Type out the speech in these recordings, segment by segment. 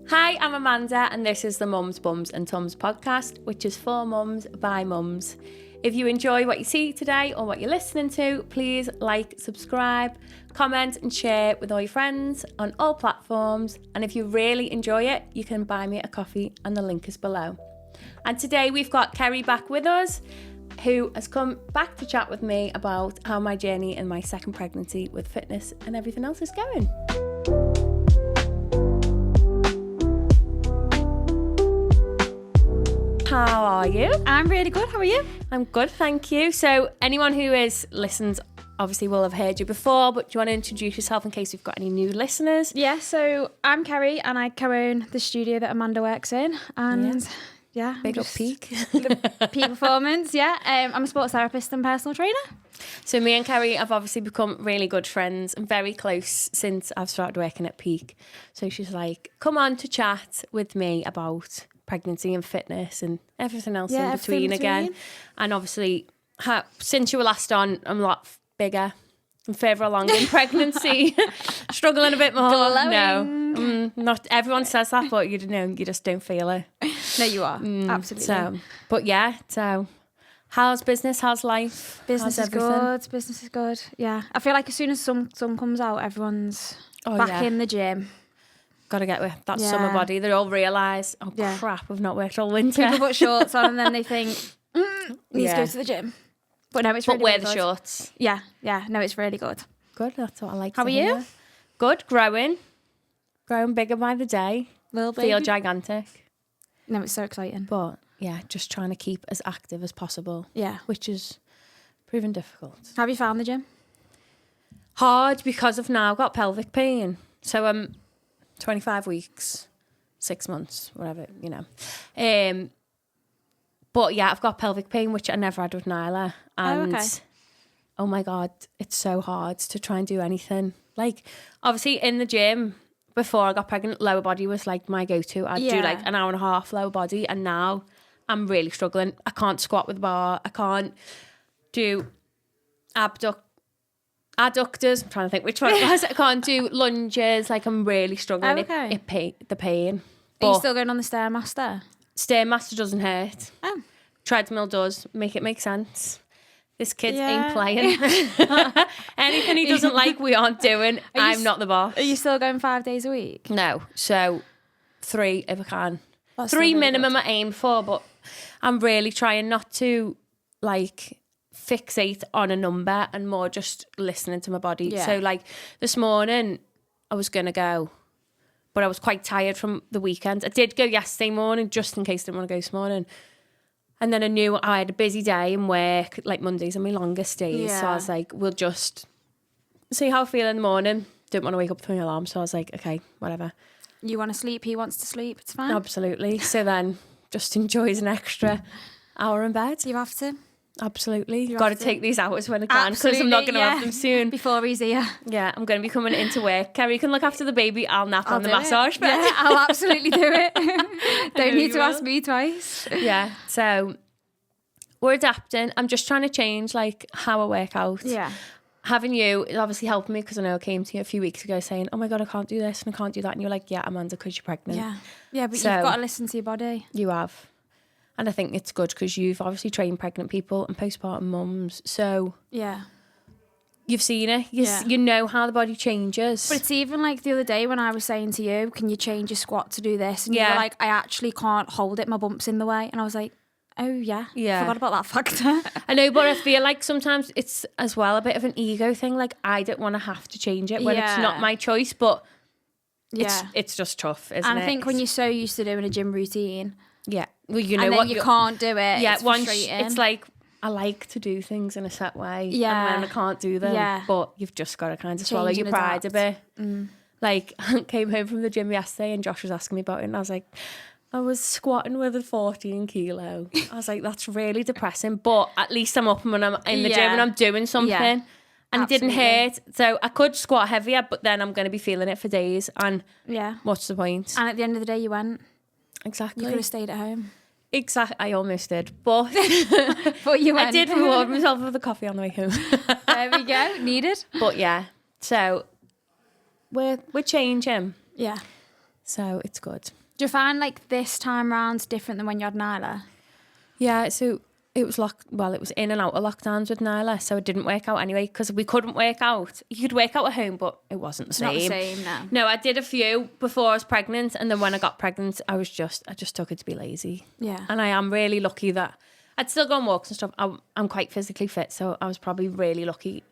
Hi, I'm Amanda, and this is the Mums, Bums and Tums podcast, which is for mums by mums. If you enjoy what you see today or what you're listening to, please like, subscribe, comment and share with all your friends on all platforms. And if you really enjoy it, you can buy me a coffee and the link is below. And today we've got Ceri back with us, who has come back to chat with me about how my journey in my second pregnancy with fitness and everything else is going. How are you? I'm really good. How are you? I'm good, thank you. So anyone who listens obviously will have heard you before, but do you want to introduce yourself in case we've got any new listeners? Yeah, so I'm Ceri and I co-own the studio that Amanda works in. And Big up Peak. Peak Performance, yeah. I'm a sports therapist and personal trainer. So me and Ceri have obviously become really good friends and very close since I've started working at Peak. So she's like, come on to chat with me about pregnancy and fitness and everything else in between again. And obviously, since you were last on, I'm a lot bigger and further along in pregnancy, struggling a bit more. Glowing. No, not everyone says that, but you just don't feel it. No, you are. Absolutely. So how's business? How's life? Business how's is good. Business is good. Yeah. I feel like as soon as sun comes out, everyone's back in the gym. Got to get with that summer body. They all realise, crap, I've not worked all winter. People put shorts on and then they think, need to go to the gym. But no, it's really wear good. the shorts. Yeah. No, it's really good. Good, that's what I like How to are hear. you? Good, growing bigger by the day. Little baby. Feel gigantic. No, it's so exciting. But yeah, just trying to keep as active as possible. Yeah. Which is proving difficult. Have you found the gym? Hard because of now I've got pelvic pain. So I'm 25 weeks, 6 months, whatever, you know. But yeah, I've got pelvic pain, which I never had with Nyla. And oh my God, it's so hard to try and do anything. Like, obviously in the gym, before I got pregnant, lower body was like my go-to. I'd do like an hour and a half lower body. And now I'm really struggling. I can't squat with the bar. I can't do adductors. I'm trying to think which one it was. I can't do lunges. Like, I'm really struggling. The pain. Are you still going on the Stairmaster? Stairmaster doesn't hurt. Oh. Treadmill does. Make it make sense. This kid ain't playing. Anything he doesn't like, we aren't doing. I'm not the boss. Are you still going 5 days a week? No. So 3 if I can. That's 3 really minimum good. I aim for, but I'm really trying not to like fixate on a number and more just listening to my body. Yeah. So like this morning I was going to go, but I was quite tired from the weekend. I did go yesterday morning just in case I didn't want to go this morning. And then I knew I had a busy day in work, like Mondays are my longest days. So I was like, we'll just see how I feel in the morning. Didn't want to wake up to my alarm. So I was like, okay, whatever. You want to sleep, he wants to sleep, it's fine. Absolutely. So then just enjoys an extra hour in bed. You have to. Absolutely. You've got to take these hours when I can because Absolutely, I'm not going to have them soon. Before he's here. Yeah, I'm going to be coming into work. Ceri, you can look after the baby. I'll nap on the massage bed. Yeah, I'll absolutely do it. Don't need to ask me twice. Yeah, so we're adapting. I'm just trying to change like how I work out. Yeah. Having you is obviously helping me because I know I came to you a few weeks ago saying, oh my God, I can't do this and I can't do that. And you're like, yeah, Amanda, because you're pregnant. Yeah, but you've got to listen to your body. You have. And I think it's good because you've obviously trained pregnant people and postpartum mums. So yeah, you've seen it. You know how the body changes. But it's even like the other day when I was saying to you, can you change your squat to do this? And you were like, I actually can't hold it. My bump's in the way. And I was like, oh yeah. Forgot about that factor. I know, but I feel like sometimes it's as well a bit of an ego thing. Like I don't want to have to change it when it's not my choice, but it's just tough, isn't it? And I think when you're so used to doing a gym routine. Yeah. Well, you know and then what you can't do it. Yeah, it's it's like I like to do things in a set way. Yeah. And then I can't do them. Yeah. But you've just got to kind of swallow your pride a bit. Like I came home from the gym yesterday and Josh was asking me about it and I was like, I was squatting with a 14 kilo. I was like, that's really depressing. But at least I'm up when I'm in the gym and I'm doing something. Yeah. And it didn't hurt. So I could squat heavier, but then I'm going to be feeling it for days. And what's the point? And at the end of the day, you went. Exactly. You could have stayed at home. Exactly. I almost did. But, but you went. I did reward myself with a coffee on the way home. There we go. Needed. But yeah. So we're changing. Yeah. So it's good. Do you find like this time round different than when you had Nyla? Yeah, so it was it was in and out of lockdowns with Nyla, so it didn't work out anyway because we couldn't work out. You could work out at home, but it wasn't the same. Not the same, no. No, I did a few before I was pregnant, and then when I got pregnant, I just took it to be lazy. Yeah. And I am really lucky that I'd still go on walks and stuff. I'm quite physically fit, so I was probably really lucky.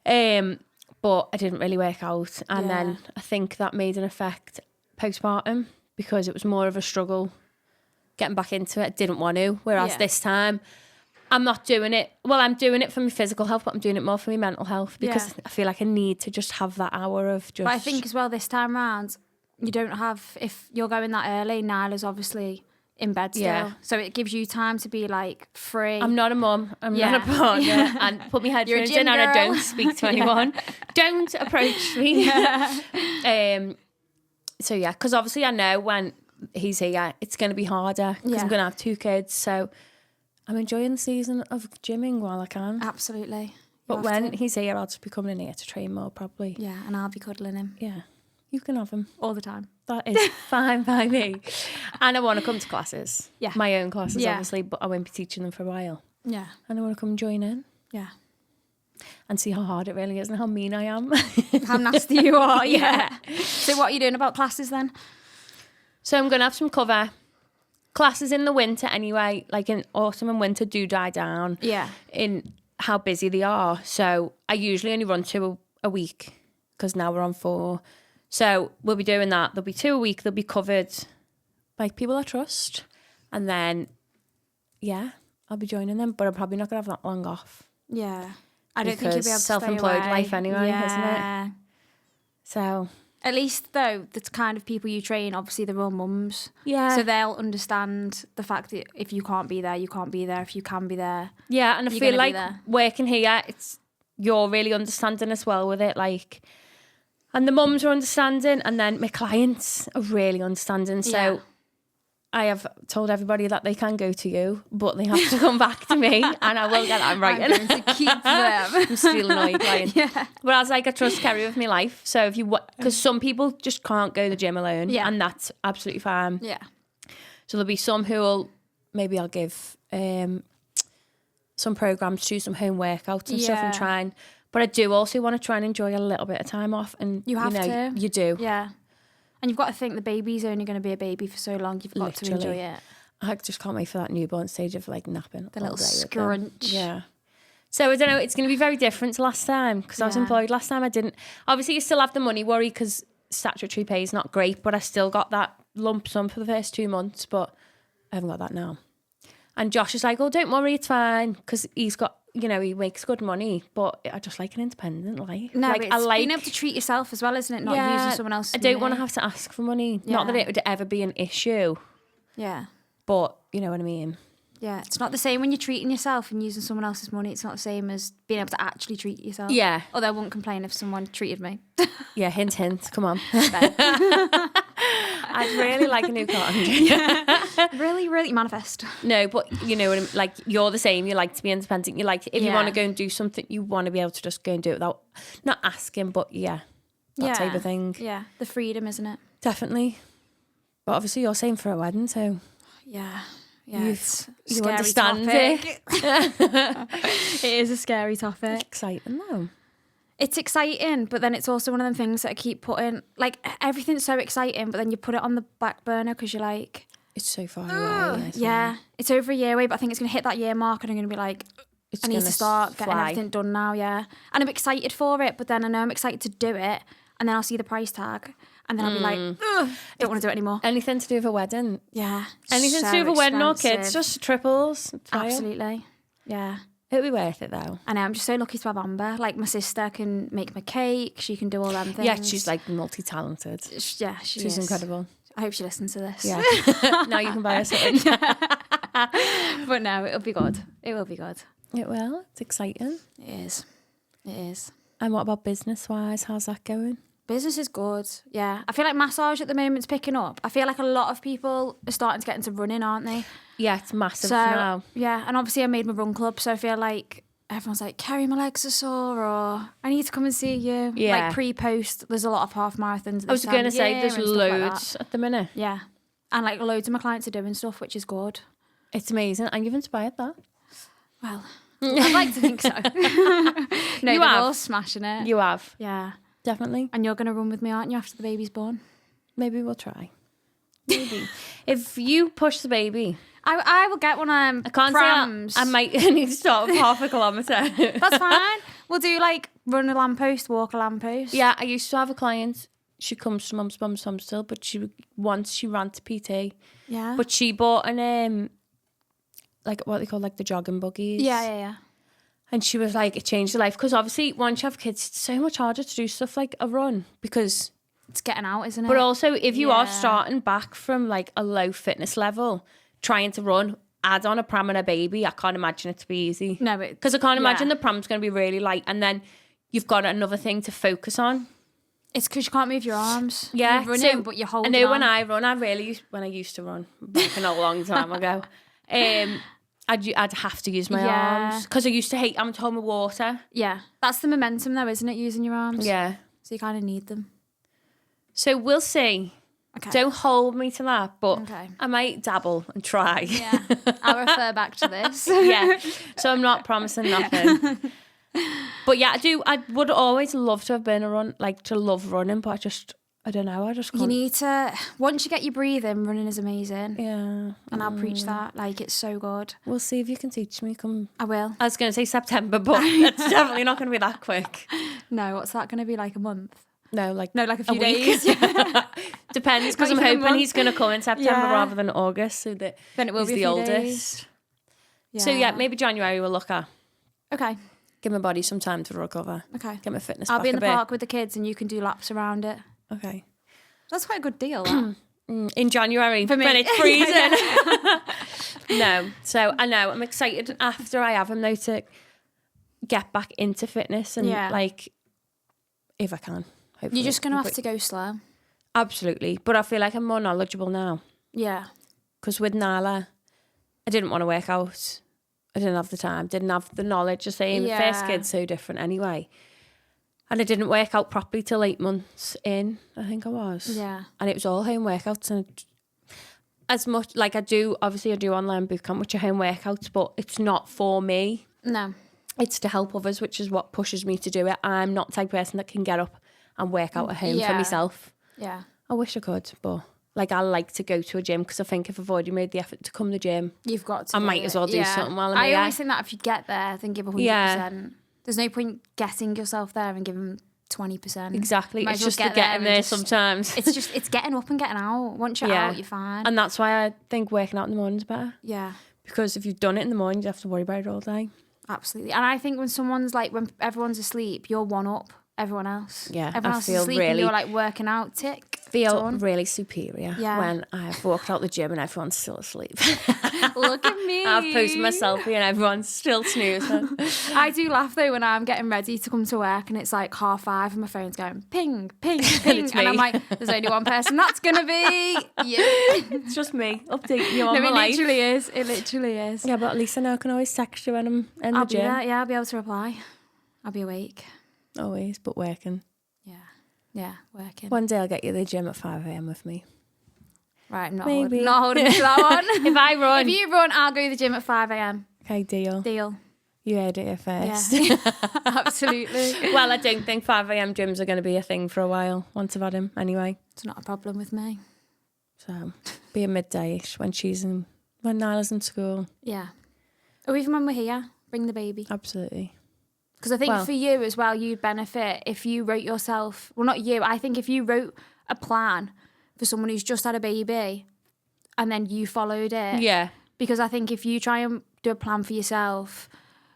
But I didn't really work out, and then I think that made an effect postpartum because it was more of a struggle getting back into it. I didn't want to, whereas this time I'm not doing it. Well, I'm doing it for my physical health, but I'm doing it more for my mental health because I feel like I need to just have that hour of just... But I think as well this time round, you don't have... If you're going that early, Nyla's obviously in bed still. Yeah. So it gives you time to be like free. I'm not a mum. I'm not a partner. And put my headphones in and I don't speak to anyone. Don't approach me. So yeah, because obviously I know when he's here, it's going to be harder because I'm going to have 2 kids. So I'm enjoying the season of gymming while I can. Absolutely. But when he's here, I'll just be coming in here to train more probably. Yeah, and I'll be cuddling him. Yeah, you can have him. All the time. That is fine by me. And I want to come to classes. Yeah. My own classes, obviously, but I won't be teaching them for a while. Yeah. And I want to come join in. Yeah. And see how hard it really is and how mean I am. How nasty you are, yeah. So what are you doing about classes then? So I'm going to have some cover. Classes in the winter anyway, like in autumn and winter do die down. Yeah. In how busy they are. So I usually only run 2 a week because now we're on 4. So we'll be doing that. There'll be 2 a week. They'll be covered by people I trust. And then, I'll be joining them. But I'm probably not going to have that long off. Yeah. I don't think you'll be able to self-employed stay away. life anyway, isn't it? So... At least, though, the kind of people you train, obviously, they're all mums. Yeah. So they'll understand the fact that if you can't be there, you can't be there. If you can be there, yeah, and I feel like working here, you're really understanding as well with it. Like, and the mums are understanding, and then my clients are really understanding. So I have told everybody that they can go to you, but they have to come back to me, and I will get that right. I'm going to keep them. I'm still annoying client. Yeah. Whereas, like, I trust Ceri with my life. So if you, because some people just can't go to the gym alone, and that's absolutely fine. Yeah. So there'll be some who will, maybe I'll give some programs to some home workouts and stuff and trying. But I do also want to try and enjoy a little bit of time off, and you have to. You do. Yeah. And you've got to think the baby's only going to be a baby for so long. You've got to enjoy it. I just can't wait for that newborn stage of like napping. The little scrunch. Yeah. So I don't know, it's going to be very different to last time because I was employed last time. I didn't. Obviously, you still have the money worry because statutory pay is not great, but I still got that lump sum for the first 2 months, but I haven't got that now. And Josh is like, oh, don't worry, it's fine because he's got, he makes good money, but I just like an independent life. No, like, it's being able to treat yourself as well, isn't it? Not using someone else's money. I don't want to have to ask for money. Yeah. Not that it would ever be an issue. Yeah. But you know what I mean? Yeah, it's not the same when you're treating yourself and using someone else's money. It's not the same as being able to actually treat yourself. Yeah. Although I wouldn't complain if someone treated me. Yeah, hint, hint. Come on. I'd really like a new car. Really, really manifest. No, but you know what I mean? Like, you're the same. You like to be independent. You like, if you want to go and do something, you want to be able to just go and do it without, not asking, but that type of thing. Yeah, the freedom, isn't it? Definitely. But obviously you're saying for a wedding, so... Yeah, you understand topic. It is a scary topic. It's exciting though. It's exciting, but then it's also one of them things that I keep putting, like, everything's so exciting, but then you put it on the back burner because you're like... It's so far away. Yeah, it's over a year away, but I think it's going to hit that year mark and I'm going to be like, I need to start getting everything done now, And I'm excited for it, but then I know I'm excited to do it, and then I'll see the price tag, and then I'll be like, don't want to do it anymore. Anything to do with a wedding. Yeah. Anything to do with a wedding or kids, just triples. Absolutely. Yeah. It'll be worth it though. I know, I'm just so lucky to have Amber. Like, my sister can make my cake, she can do all them things. Yeah, she's like multi-talented. Yeah, she's incredible. I hope she listens to this. Yeah. Now you can buy her something. But no, it'll be good. It will be good. It will. It's exciting. It is. It is. And what about business-wise? How's that going? Business is good, yeah. I feel like massage at the moment's picking up. I feel like a lot of people are starting to get into running, aren't they? Yeah, it's massive now. Yeah, and obviously I made my run club, so I feel like everyone's like, Ceri, my legs are sore, or I need to come and see you. Yeah. Like pre-post, there's a lot of half marathons. I was going to say, there's loads at the minute. Yeah. And like loads of my clients are doing stuff, which is good. It's amazing. And you've inspired that. Well, I'd like to think so. No, you they're have. all smashing it. You have. Yeah. Definitely. And you're going to run with me, aren't you, after the baby's born? Maybe we'll try. Maybe. If you push the baby. I will get one I can't prams. say I might need to start with half a kilometre. That's fine. We'll do like run a lamppost, walk a lamppost. Yeah, I used to have a client. She comes to Mum's still, but once she ran to PT. Yeah. But she bought an like what they call like the jogging buggies. Yeah. And she was like, it changed her life because obviously once you have kids, it's so much harder to do stuff like a run because it's getting out, isn't it? But also, if you are starting back from like a low fitness level, trying to run, add on a pram and a baby, I can't imagine it to be easy. No, because I can't imagine the pram's going to be really light, and then you've got another thing to focus on. It's because you can't move your arms. Yeah, you're running, but you're holding. I know on. when I run, when I used to run back in a long time ago, I'd have to use my arms because I used to hate having to hold my water. Yeah, that's the momentum though, isn't it? Using your arms. Yeah, so you kind of need them. So we'll see. Okay. Don't hold me to that, but I might dabble and try. Yeah, I'll refer back to this. Yeah, so I'm not promising nothing. But yeah, I would always love to have been to love running, but I don't know, I just can't. You need to, once you get your breathing, running is amazing. Yeah. And I'll preach that, like it's so good. We'll see if you can teach me. I will. I was going to say September, but it's definitely not going to be that quick. No, what's that going to be, like a month? No, like a few week. days. Depends, because I'm hoping he's going to come in September rather than August, so that then it will be the oldest. Days. Yeah. So yeah, maybe January we'll look at. Okay. Give my body some time to recover. Okay. Get my fitness. I'll back be in a the bit. park with the kids, and you can do laps around it. Okay. That's quite a good deal. That. In January For me. when it's freezing. No, so I know I'm excited after I have him though to get back into fitness and like if I can. Hopefully. You're just going to have to go slow. Absolutely. But I feel like I'm more knowledgeable now. Yeah. Because with Nala, I didn't want to work out. I didn't have the time, didn't have the knowledge. The same. The first kid's so different anyway. And I didn't work out properly till 8 months in, I think I was. Yeah. And it was all home workouts. And as much, like I do online bootcamp, which are home workouts, but it's not for me. No. It's to help others, which is what pushes me to do it. I'm not the type of person that can get up and work out at home for myself. Yeah. I wish I could, but like I like to go to a gym because I think if I've already made the effort to come to the gym, you've got to. I might as well do something while I'm here. I always think that if you get there, then give 100%. Yeah. There's no point getting yourself there and giving 20%. Exactly. It's just the getting there sometimes. It's getting up and getting out. Once you're out, you're fine. And that's why I think working out in the morning's better. Yeah. Because if you've done it in the morning, you have to worry about it all day. Absolutely. And I think when everyone's asleep, you're one up everyone else. Yeah. Everyone else is asleep and you're like working out, tick. Feel really superior when I've walked out the gym and everyone's still asleep. Look at me. I've posted my selfie and everyone's still snoozing. I do laugh though when I'm getting ready to come to work and it's like 5:30 and my phone's going ping, ping, ping. And I'm like, there's only one person that's going to be you. It's just me. Update you on my life. It literally is. Yeah, but at least I know I can always text you when I'm in the gym. I'll be able to reply. I'll be awake. Always, but working. Yeah, working. One day I'll get you to the gym at 5 a.m. with me. Right, I'm not holding me to that one. If you run, I'll go to the gym at 5 a.m. Okay, deal. You heard it here first. Yeah. Absolutely. Well, I don't think 5 a.m. gyms are going to be a thing for a while, once I've had him, anyway. It's not a problem with me. So, be a midday-ish when Nyla's in school. Yeah. Or even when we're here, bring the baby. Absolutely. Because I think for you as well, you'd benefit if you wrote yourself, well, not you, I think if you wrote a plan for someone who's just had a baby and then you followed it. Yeah. Because I think if you try and do a plan for yourself,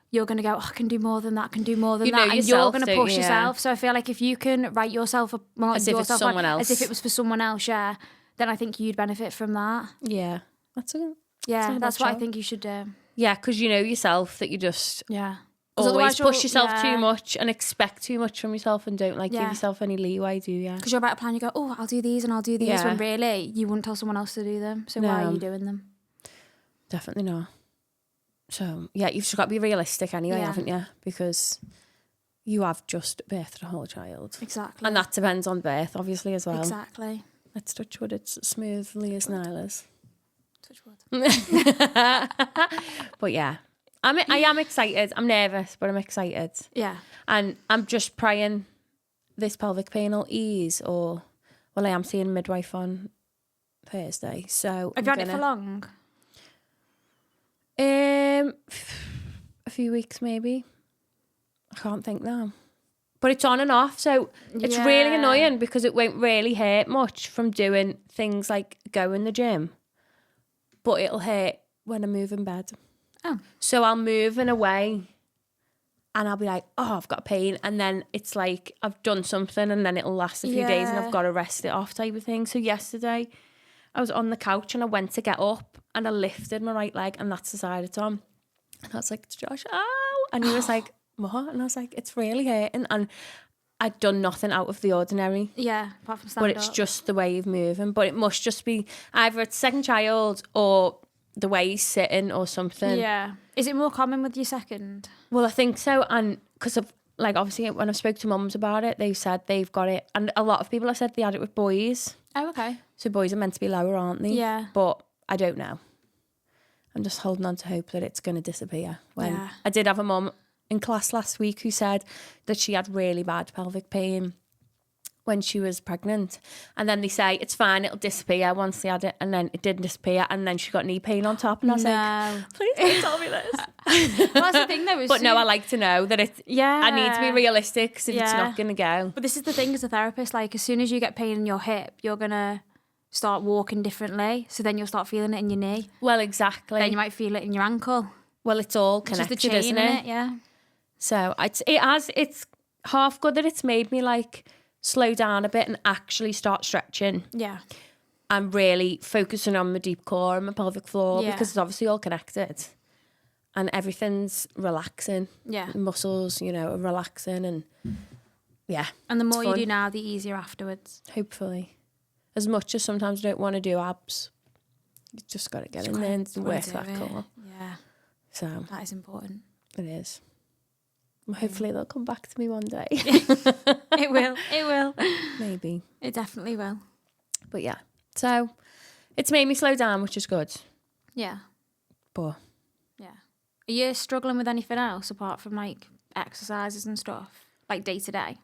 you're going to go, I can do more than that, and you're going to push yourself. So I feel like if you can write yourself, as if it's someone else. As if it was for someone else, then I think you'd benefit from that. Yeah. That's what I think you should do. Yeah, because you know yourself that you just... Yeah. Always push yourself too much and expect too much from yourself and don't give yourself any leeway, do you? Because you're about to plan, you go, oh, I'll do these and I'll do these, when really you wouldn't tell someone else to do them. So why are you doing them? Definitely not. So, yeah, you've just got to be realistic anyway, haven't you? Because you have just birthed a whole child. Exactly. And that depends on birth, obviously, as well. Exactly. Let's touch wood, it's smoothly as Nyla's. Touch wood. But yeah, I am excited. I'm nervous, but I'm excited. Yeah. And I'm just praying this pelvic pain will ease, or, well, I am seeing a midwife on Thursday. So have you had it for long? A few weeks maybe. I can't think now. But it's on and off, so it's really annoying because it won't really hurt much from doing things like go in the gym. But it'll hurt when I move in bed. Oh. So I'll move in a way and I'll be like, oh, I've got pain. And then it's like I've done something and then it'll last a few days and I've got to rest it off type of thing. So yesterday I was on the couch and I went to get up and I lifted my right leg and that's the side it's on. And I was like, Josh, ow. And he was like, what? And I was like, it's really hurting. And I'd done nothing out of the ordinary. Yeah, apart from stand But it's just the way of moving. But it must just be either it's second child or the way he's sitting or something. Yeah. Is it more common with your second? Well, I think so. And because of, like, obviously when I spoke to mums about it, they said they've got it. And a lot of people have said they had it with boys. Oh, okay. So boys are meant to be lower, aren't they? Yeah. But I don't know. I'm just holding on to hope that it's going to disappear. I did have a mum in class last week who said that she had really bad pelvic pain when she was pregnant, and then they say it's fine, it'll disappear once they had it, and then it didn't disappear, and then she got knee pain on top, and I was like, please don't tell me this. Well, that's the thing though. But no, I like to know that it's, I need to be realistic, because if it's not going to go. But this is the thing as a therapist, like as soon as you get pain in your hip, you're going to start walking differently, so then you'll start feeling it in your knee. Well, exactly. Then you might feel it in your ankle. Well, it's all connected, it's the chain, isn't it? Yeah. So it's half good that it's made me like slow down a bit and actually start stretching. Yeah. I'm really focusing on my deep core and my pelvic floor because it's obviously all connected. And everything's relaxing. Yeah. Muscles, are relaxing and And the more you do now, the easier afterwards. Hopefully. As much as sometimes I don't want to do abs, you just got to get in there and work that core. Yeah. So. That is important. It is. Hopefully they'll come back to me one day. It will. It will. Maybe. It definitely will. But yeah. So it's made me slow down, which is good. Yeah. But yeah. Are you struggling with anything else apart from like exercises and stuff? Like day to day?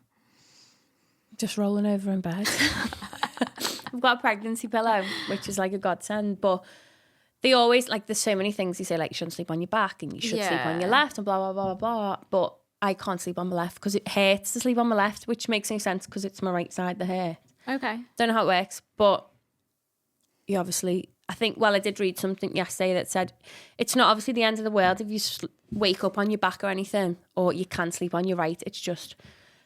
Just rolling over in bed. I've got a pregnancy pillow, which is like a godsend, but they always, like, there's so many things they say, like, you shouldn't sleep on your back and you should sleep on your left and blah, blah, blah, blah, blah. But I can't sleep on my left because it hurts to sleep on my left, which makes no sense because it's my right side that hurt. Okay. Don't know how it works, but you obviously, I think, well, I did read something yesterday that said it's not obviously the end of the world if you wake up on your back or anything, or you can sleep on your right. It's just,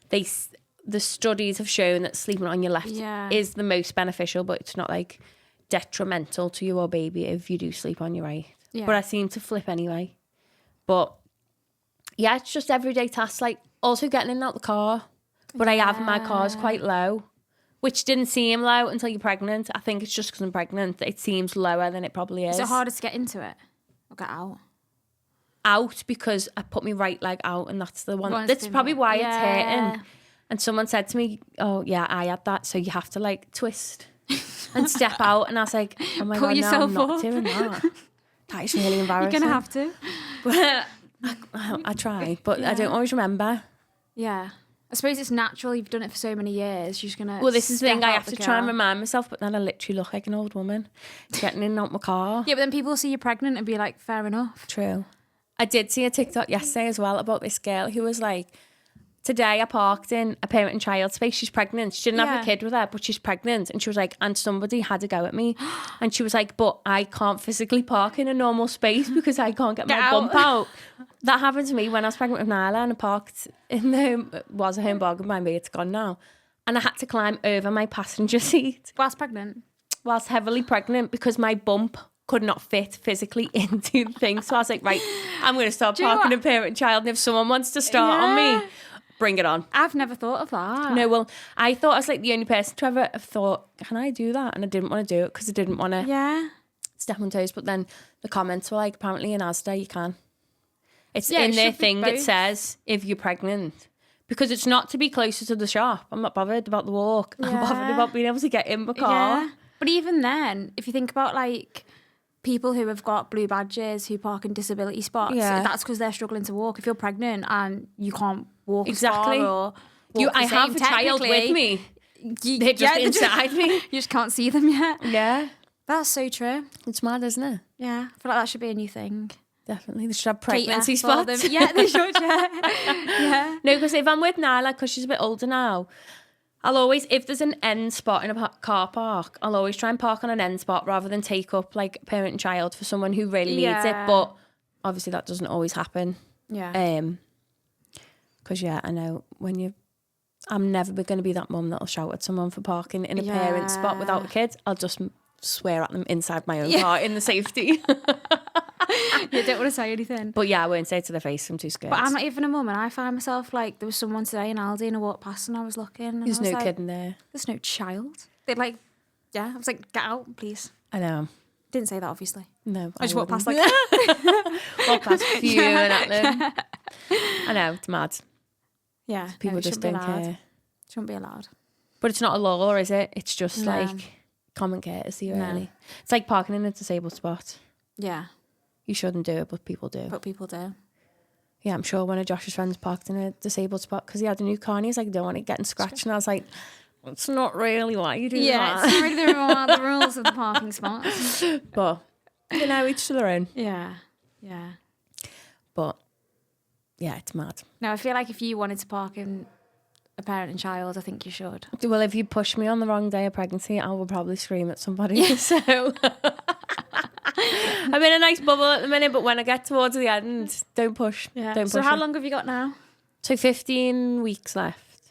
the studies have shown that sleeping on your left is the most beneficial, but it's not like detrimental to you or baby if you do sleep on your right. Yeah. But I seem to flip anyway. But yeah, it's just everyday tasks, like also getting in and out the car. But I have, my car's quite low, which didn't seem low until you're pregnant. I think it's just because I'm pregnant that it seems lower than it probably is. Is it harder to get into it or get out? Out, because I put my right leg out and that's the one. That's probably why it's hurting. And someone said to me, oh yeah, I had that, so you have to like twist and step out. And I was like, oh my God, no, I'm not doing that. That is really embarrassing. You're going to have to. But I try, but I don't always remember. Yeah. I suppose it's natural. You've done it for so many years. You're just going to Well, this is the thing. I have to try and remind myself, but then I literally look like an old woman getting in and out my car. Yeah, but then people will see you pregnant and be like, fair enough. True. I did see a TikTok yesterday as well about this girl who was like, today I parked in a parent and child space. She's pregnant. She didn't have a kid with her, but she's pregnant. And she was like, and somebody had to go at me. And she was like, but I can't physically park in a normal space because I can't get my bump out. That happened to me when I was pregnant with Nyla, and I parked in the was a home bargain by me. It's gone now. And I had to climb over my passenger seat. Whilst pregnant? Whilst heavily pregnant, because my bump could not fit physically into the thing. So I was like, right, I'm going to start parking a parent and child. And if someone wants to start on me, bring it on. I've never thought of that. No, well, I thought I was like the only person to ever have thought, can I do that? And I didn't want to do it because I didn't want to step on toes. But then the comments were like, apparently in Asda you can. It's Yeah, in it their should be thing. It both. says if you're pregnant. Because it's not to be closer to the shop. I'm not bothered about the walk. I'm bothered Yeah. about being able to get in the car. Yeah. But even then, if you think about like people who have got blue badges who park in disability spots, that's because they're struggling to walk. If you're pregnant and you can't walk Exactly. as far or walk I the have same, a child with me. They're just inside me. You just can't see them yet. Yeah. That's so true. It's mad, isn't it? Yeah. I feel like that should be a new thing. Definitely. They should have pregnancy Cater for spots. them. Yeah, they should. Yeah. No, because if I'm with Nyla, because she's a bit older now, I'll always, if there's an end spot in a car park, I'll always try and park on an end spot rather than take up like parent and child for someone who really needs it. But obviously that doesn't always happen. Yeah. Because I know I'm never going to be that mum that'll shout at someone for parking in a parent spot without a kid. I'll just swear at them inside my own car in the safety. You don't want to say anything. But I won't say it to their face. I'm too scared. But I'm not even a mum, and I find myself like, there was someone today in Aldi and I walked past and I was looking. And There's I was no like, kid in there. There's no child. They're like, I was like, get out, please. I know. Didn't say that, obviously. No, I just walked past like, walk past fuming at them. I know, it's mad. Yeah, People just don't care. Shouldn't be allowed. But it's not a law, is it? It's just like common courtesy, really. It's like parking in a disabled spot. Yeah. You shouldn't do it, but people do. But people do. Yeah, I'm sure one of Josh's friends parked in a disabled spot because he had a new car and he's like, I don't want it getting scratched. And I was like, it's not really why you do that. Yeah, it's not really the rules of the parking spots. But, each to their own. Yeah, yeah. But, it's mad. No, I feel like if you wanted to park in a parent and child, I think you should. Well, if you push me on the wrong day of pregnancy, I will probably scream at somebody. So... I'm in a nice bubble at the minute, but when I get towards the end, don't push. Yeah. Don't push. So how long have you got now? So 15 weeks left,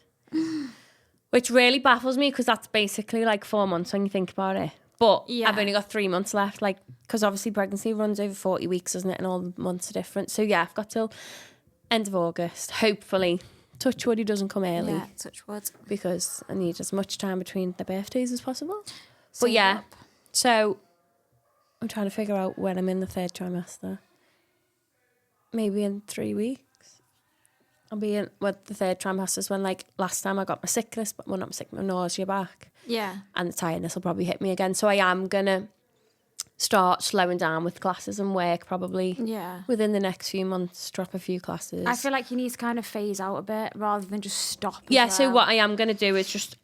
which really baffles me because that's basically like 4 months when you think about it. But I've only got 3 months left, like because obviously pregnancy runs over 40 weeks, doesn't it? And all the months are different. So I've got till end of August. Hopefully, touch wood, he doesn't come early. Yeah, touch wood. Because I need as much time between the birthdays as possible. Save but up. So I'm trying to figure out when I'm in the third trimester. Maybe in 3 weeks. I'll be in with the third trimester when, like, last time I got my sickness, but not my sickness, my nausea back. Yeah. And the tiredness will probably hit me again. So I am going to start slowing down with classes and work probably within the next few months, drop a few classes. I feel like you need to kind of phase out a bit rather than just stop. So what I am going to do is just,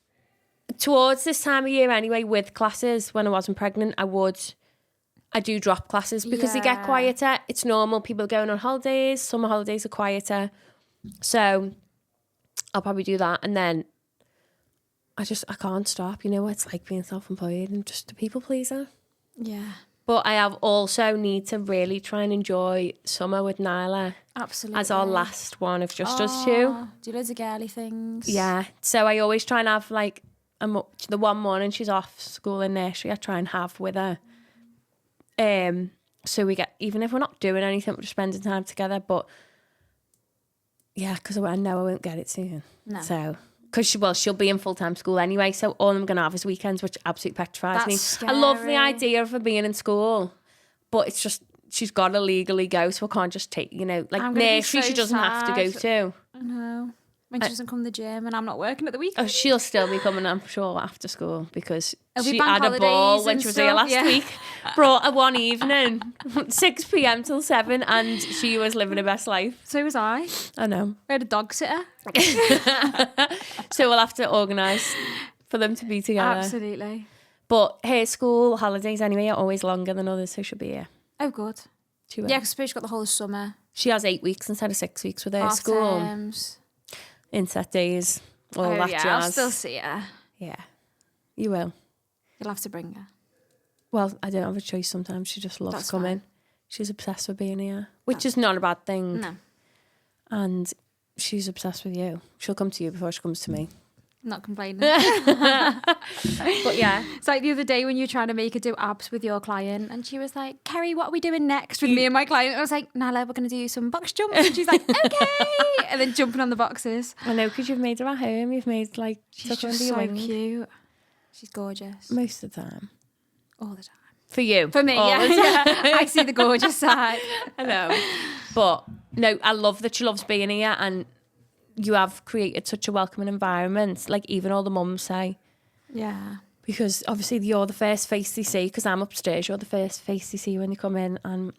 towards this time of year anyway, with classes, when I wasn't pregnant, I do drop classes because they get quieter. It's normal. People are going on holidays. Summer holidays are quieter. So I'll probably do that. And then I can't stop. You know, it's like being self-employed and just a people pleaser. Yeah. But I have also need to really try and enjoy summer with Nyla. Absolutely. As our last one of just us two. Do loads of girly things. Yeah. So I always try and have like, the one morning she's off school in nursery, I try and have with her. So we get, even if we're not doing anything, we're just spending time together. But because I know I won't get it soon. No. So, because she'll be in full-time school anyway. So all I'm going to have is weekends, which absolutely petrifies me. Scary. I love the idea of her being in school, but it's just, she's got to legally go. So I can't just take, like nursery, she doesn't have to go to. I know. When she doesn't come to the gym and I'm not working at the weekend. Oh, she'll still be coming, I'm sure, after school because she bank had a ball when holidays she was and here stuff, last week. Brought her one evening, 6 p.m. till 7, and she was living her best life. So was I. I know. We had a dog sitter. So we'll have to organise for them to be together. Absolutely. But her school holidays anyway are always longer than others, so she'll be here. Oh, good. She will. Yeah, because she's got the whole summer. She has 8 weeks instead of 6 weeks with her school. Terms. Inset days, all that jazz. I'll still see her. Yeah, you will. You'll have to bring her. Well, I don't have a choice sometimes. She just loves That's coming. Fine. She's obsessed with being here, which is not a bad thing. No. And she's obsessed with you. She'll come to you before she comes to me. Not complaining. But yeah. It's like the other day when you were trying to make her do abs with your client and she was like, Kerry, what are we doing next with me and my client? And I was like, Nala, we're going to do some box jumps. And she's like, okay. And then jumping on the boxes. I know, because you've made her at home. You've made like... She's just so cute. She's gorgeous. Most of the time. All the time. For you. For me, yeah. I see the gorgeous side. I know. But no, I love that she loves being here, and you have created such a welcoming environment. Like, even all the mums say. Yeah. Because obviously you're the first face they see, because I'm upstairs, you're the first face they see when they come in, and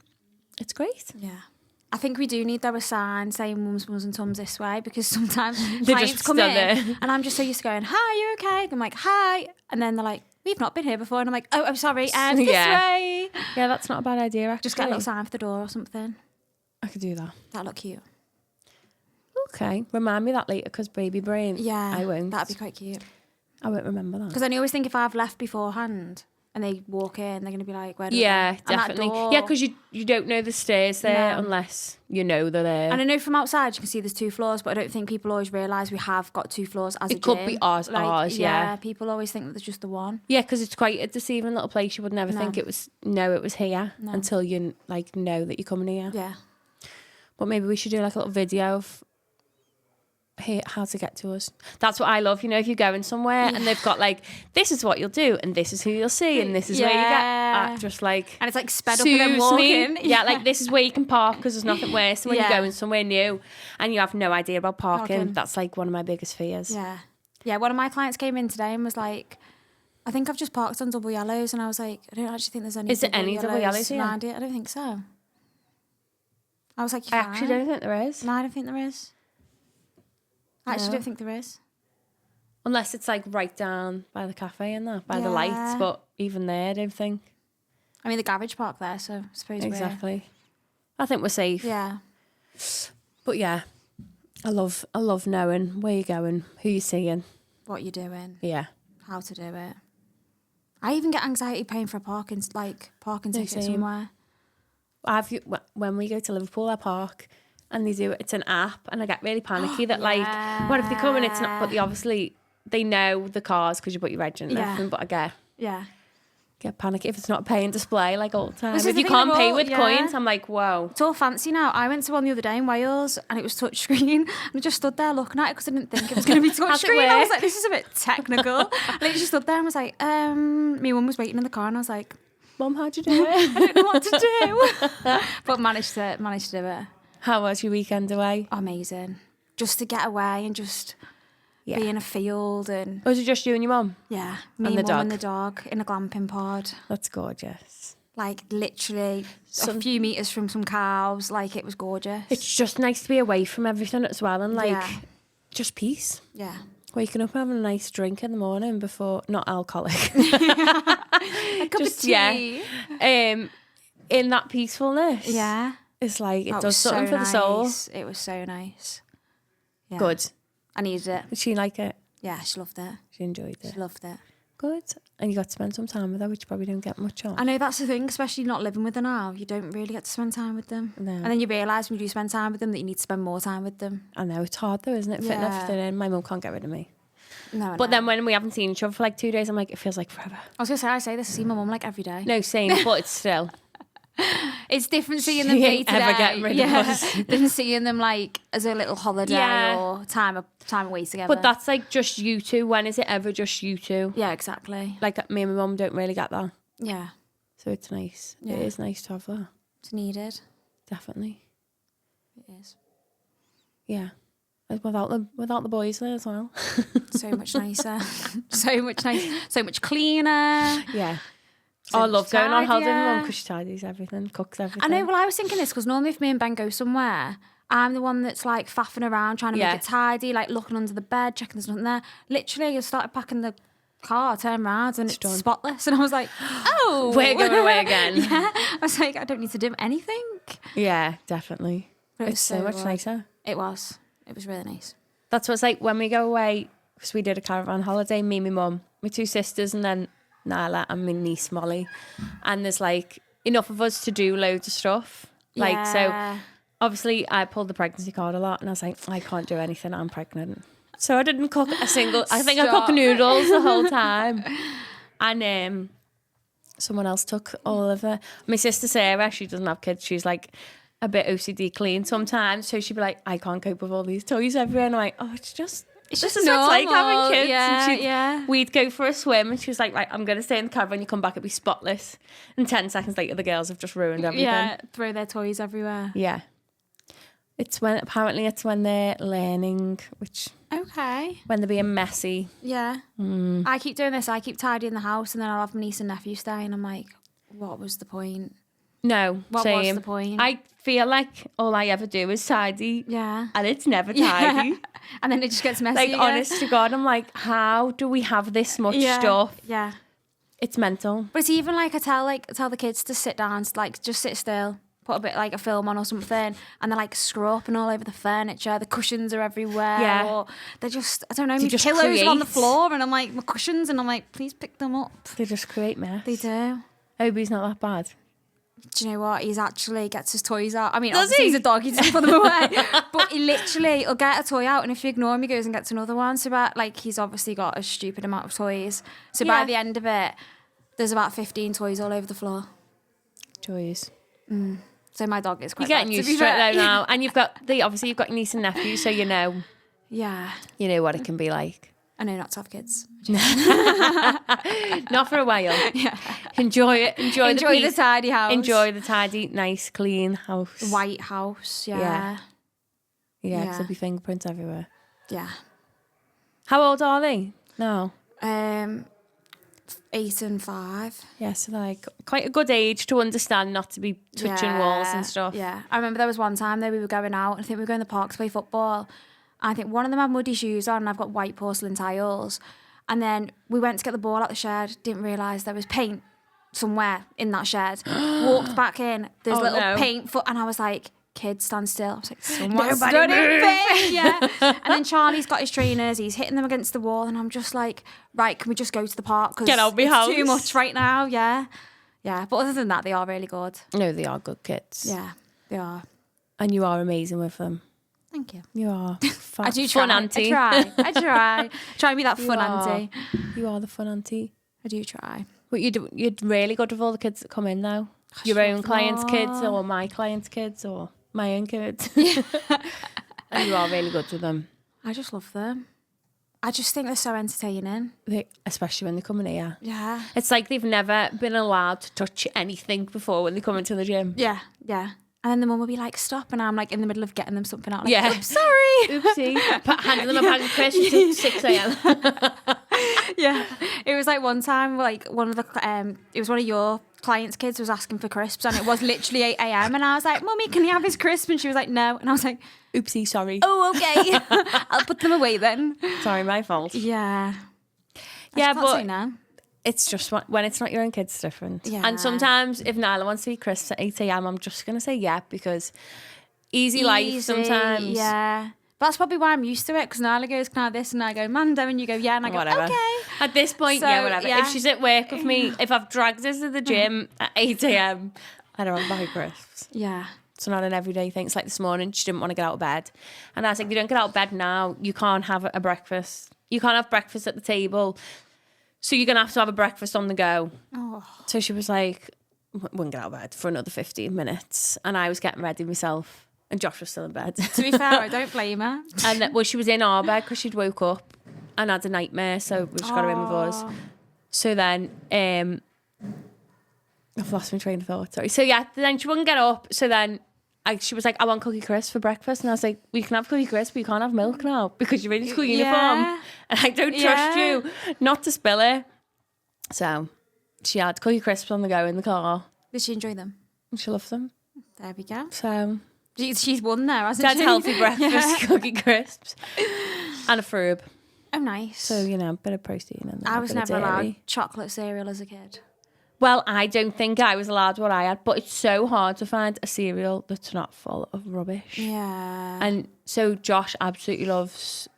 it's great. Yeah. I think we do need though a sign saying mums and tums this way, because sometimes They clients just come stand in there. and I'm just so used to going, hi, you okay? I'm like, hi. And then they're like, we've not been here before. And I'm like, oh, I'm sorry. This way. Yeah, that's not a bad idea, actually. Just get a little sign for the door or something. I could do that. That'd look cute. Okay, remind me that later, because baby brain. Yeah. I won't. That'd be quite cute. I won't remember that. Because I always think if I've left beforehand and they walk in, they're going to be like, where do Yeah, I go? And that definitely. door- Yeah, because you don't know the stairs there No. unless you know they're there. And I know from outside you can see there's 2 floors, but I don't think people always realise we have got 2 floors as a It could gym. be ours, yeah. People always think that there's just the one. Yeah, because it's quite a deceiving little place. You would never think it was here until you like know that you're coming here. Yeah. But maybe we should do like a little video of how to get to us. That's what I love. You know, if you're going somewhere and they've got like, this is what you'll do, and this is who you'll see, and this is where you get. Just like, and it's like sped up with them walking. Yeah, like this is where you can park, because there's nothing worse than when you're going somewhere new and you have no idea about parking. That's like one of my biggest fears. Yeah. Yeah, one of my clients came in today and was like, I think I've just parked on double yellows, and I was like, I don't actually think there's any Is there any double yellows here? around it. I don't think so. I was like, I actually don't think there is. No, I don't think there is. I actually don't think there is. Unless it's like right down by the cafe and that, by the lights. But even there, I don't think. I mean, the garage park there, so I suppose exactly. I think we're safe. Yeah. But yeah, I love knowing where you're going, who you're seeing, what you're doing. Yeah. How to do it. I even get anxiety paying for a parking ticket somewhere. When we go to Liverpool, I park. And it's an app, and I get really panicky that like, what if they come and it's not? But they know the cars because you put your reg in and everything. But I get panicky if it's not a paying display like all the time. If you can't pay with coins, I'm like, whoa. It's all fancy now. I went to one the other day in Wales, and it was touchscreen, and I just stood there looking at it because I didn't think it was going to be touchscreen. I was like, this is a bit technical. And I just stood there and was like, my mum was waiting in the car, and I was like, Mum, how'd you do it? I don't know what to do. But managed to do it. How was your weekend away? Amazing. Just to get away and just be in a field. And was it just you and your mum? Yeah. Me, and mum and the dog in a glamping pod. That's gorgeous. Like literally a few metres from some cows. Like it was gorgeous. It's just nice to be away from everything as well, and like just peace. Yeah. Waking up and having a nice drink in the morning before, not alcoholic. A cup of tea. In that peacefulness. Yeah. It's like, it does something for the soul. It was so nice. Yeah. Good. I needed it. Did she like it? Yeah, she loved it. She enjoyed it. She loved it. Good. And you got to spend some time with her, which you probably don't get much of. I know that's the thing, especially not living with her now. You don't really get to spend time with them. No. And then you realise when you do spend time with them that you need to spend more time with them. I know, it's hard though, isn't it? Fitting everything in. My mum can't get rid of me. No, but then when we haven't seen each other for like 2 days, I'm like, it feels like forever. I was going to say, I say this, I see my mum like every day. No, same, but it's still... It's different seeing them day to day. Ever getting rid of us. Than seeing them like as a little holiday or time away together. But that's like just you two. When is it ever just you two? Yeah, exactly. Like me and my mum don't really get that. Yeah. So it's nice. Yeah. It is nice to have that. It's needed. Definitely. It is. Yeah. Without the boys there as well. So much nicer. So much nicer. So much cleaner. Yeah. So I love going on holiday with my mum tidier. because she tidies everything, cooks everything. I know, well, I was thinking this because normally if me and Ben go somewhere, I'm the one that's like faffing around trying to make it tidy, like looking under the bed, checking there's nothing there. Literally, I started packing the car, turned around and it's done. spotless. And I was like, oh. We're going away again. Yeah. I was like, I don't need to do anything. Yeah, definitely. But it It's was so much good. nicer. It was. It was really nice. That's what it's like when we go away, because we did a caravan holiday, me, my mum, my 2 sisters, and then Nyla and my niece Molly. And there's like enough of us to do loads of stuff. Like, so obviously I pulled the pregnancy card a lot and I was like, I can't do anything, I'm pregnant. So I didn't cook a single, I think I cooked noodles the whole time. And someone else took all of it. My sister Sarah, she doesn't have kids, she's like a bit OCD clean sometimes. So she'd be like, I can't cope with all these toys everywhere. And I'm like, oh, it's just what it's like having kids. Yeah. We'd go for a swim and she was like, right, I'm going to stay in the car. When you come back, it'll be spotless. And 10 seconds later, the girls have just ruined everything. Yeah, throw their toys everywhere. Yeah. It's when they're learning, Okay. when they're being messy. Yeah. I keep doing this. I keep tidying the house, and then I'll have my niece and nephew stay, and I'm like, what was the point? No, What same. was the point? I feel like all I ever do is tidy. Yeah. And it's never tidy. And then it just gets messy Like, again. honest to God, I'm like, how do we have this much stuff? Yeah. It's mental. But it's even like I tell the kids to sit down, like just sit still, put a bit like a film on or something, and they're like scraping all over the furniture. The cushions are everywhere. Yeah. Or they're just, I don't know, my just pillows are on the create. floor, and I'm like, my cushions, and I'm like, please pick them up. They just create mess. They do. Obi's not that bad. Do you know what? He's actually gets his toys out. I mean, Does obviously he? he's a dog, he doesn't put them away. But he'll get a toy out, and if you ignore him, he goes and gets another one. So he's obviously got a stupid amount of toys. So by the end of it, there's about 15 toys all over the floor. Joys. So my dog is quite You're getting bad, used to it though now. And you've got your niece and nephew, so you know Yeah. what it can be like. I know not to have kids. Not for a while. Yeah. Enjoy it. Enjoy the peace. the tidy house. Enjoy the tidy, nice, clean house. White house. Yeah. Yeah, Yeah. because there'll be fingerprints everywhere. Yeah. How old are they? No. 8 and 5. Yeah, so like quite a good age to understand not to be touching walls and stuff. Yeah. I remember there was one time that we were going out, and I think we were going to the park to play football. And I think one of them had muddy shoes on, and I've got white porcelain tiles. And then we went to get the ball out the shed, didn't realise there was paint somewhere in that shed. Walked back in, there's little paint foot, and I was like, kids, stand still. I was like, someone stood in paint. Yeah. And then Charlie's got his trainers, he's hitting them against the wall, and I'm just like, right, can we just go to the park? Because Get out my it's house. too much right now. Yeah. Yeah. But other than that, they are really good. No, they are good kids. Yeah, they are. And you are amazing with them. Thank you. You are. I do try. Fun auntie. I try. Try and be that fun auntie. You are the fun auntie. I do try. But you're really good with all the kids that come in though. Your own clients' kids, or my clients' kids, or my own kids. And you are really good with them. I just love them. I just think they're so entertaining. Especially when they come in here. Yeah. It's like they've never been allowed to touch anything before when they come into the gym. Yeah, yeah. And then the mum will be like, stop. And I'm like in the middle of getting them something out. Like, Yeah. oops, sorry. Oopsie. Handing them a bag of crisps until 6 a.m. Yeah. It was like one time, like it was one of your clients' kids was asking for crisps, and it was literally 8 a.m. And I was like, Mummy, can he have his crisp? And she was like, no. And I was like, Oopsie, sorry. oh, okay. I'll put them away then. Sorry, my fault. Yeah. Yeah, can't say no. It's just when it's not your own kids, it's different. Yeah. And sometimes if Nyla wants to eat crisps at 8 a.m, I'm just going to say yeah, because easy life sometimes. Yeah. But that's probably why I'm used to it, because Nyla goes, can I have this? And I go, Amanda, and you go, yeah. And I go, Whatever. okay. At this point, So, yeah, whatever. yeah. If she's at work with me, if I've dragged her to the gym at 8 a.m, I don't want to buy crisps. Yeah. It's not an everyday thing. It's like this morning, she didn't want to get out of bed. And I was like, if you don't get out of bed now, you can't have a breakfast. You can't have breakfast at the table. So you're going to have a breakfast on the go. Oh. So she was like, wouldn't get out of bed for another 15 minutes. And I was getting ready myself. And Josh was still in bed. To be fair, I don't blame her. And well, she was in our bed because she'd woke up and had a nightmare. So we just got her in with us. So then, I've lost my train of thought. Sorry. So yeah, then she wouldn't get up. So then she was like, I want cookie crisp for breakfast. And I was like, well, you can have cookie crisp, but you can't have milk now because you're in school uniform. And I don't trust you not to spill it. So she had cookie crisps on the go in the car. Did she enjoy them? And she loved them. There we go. So she's won there, hasn't she? Had she? healthy breakfast, cookie crisps, and a frube. Oh, nice. So, a bit of protein in there. I was never allowed chocolate cereal as a kid. Well, I don't think I was allowed what I had, but it's so hard to find a cereal that's not full of rubbish. Yeah. And so Josh absolutely loves,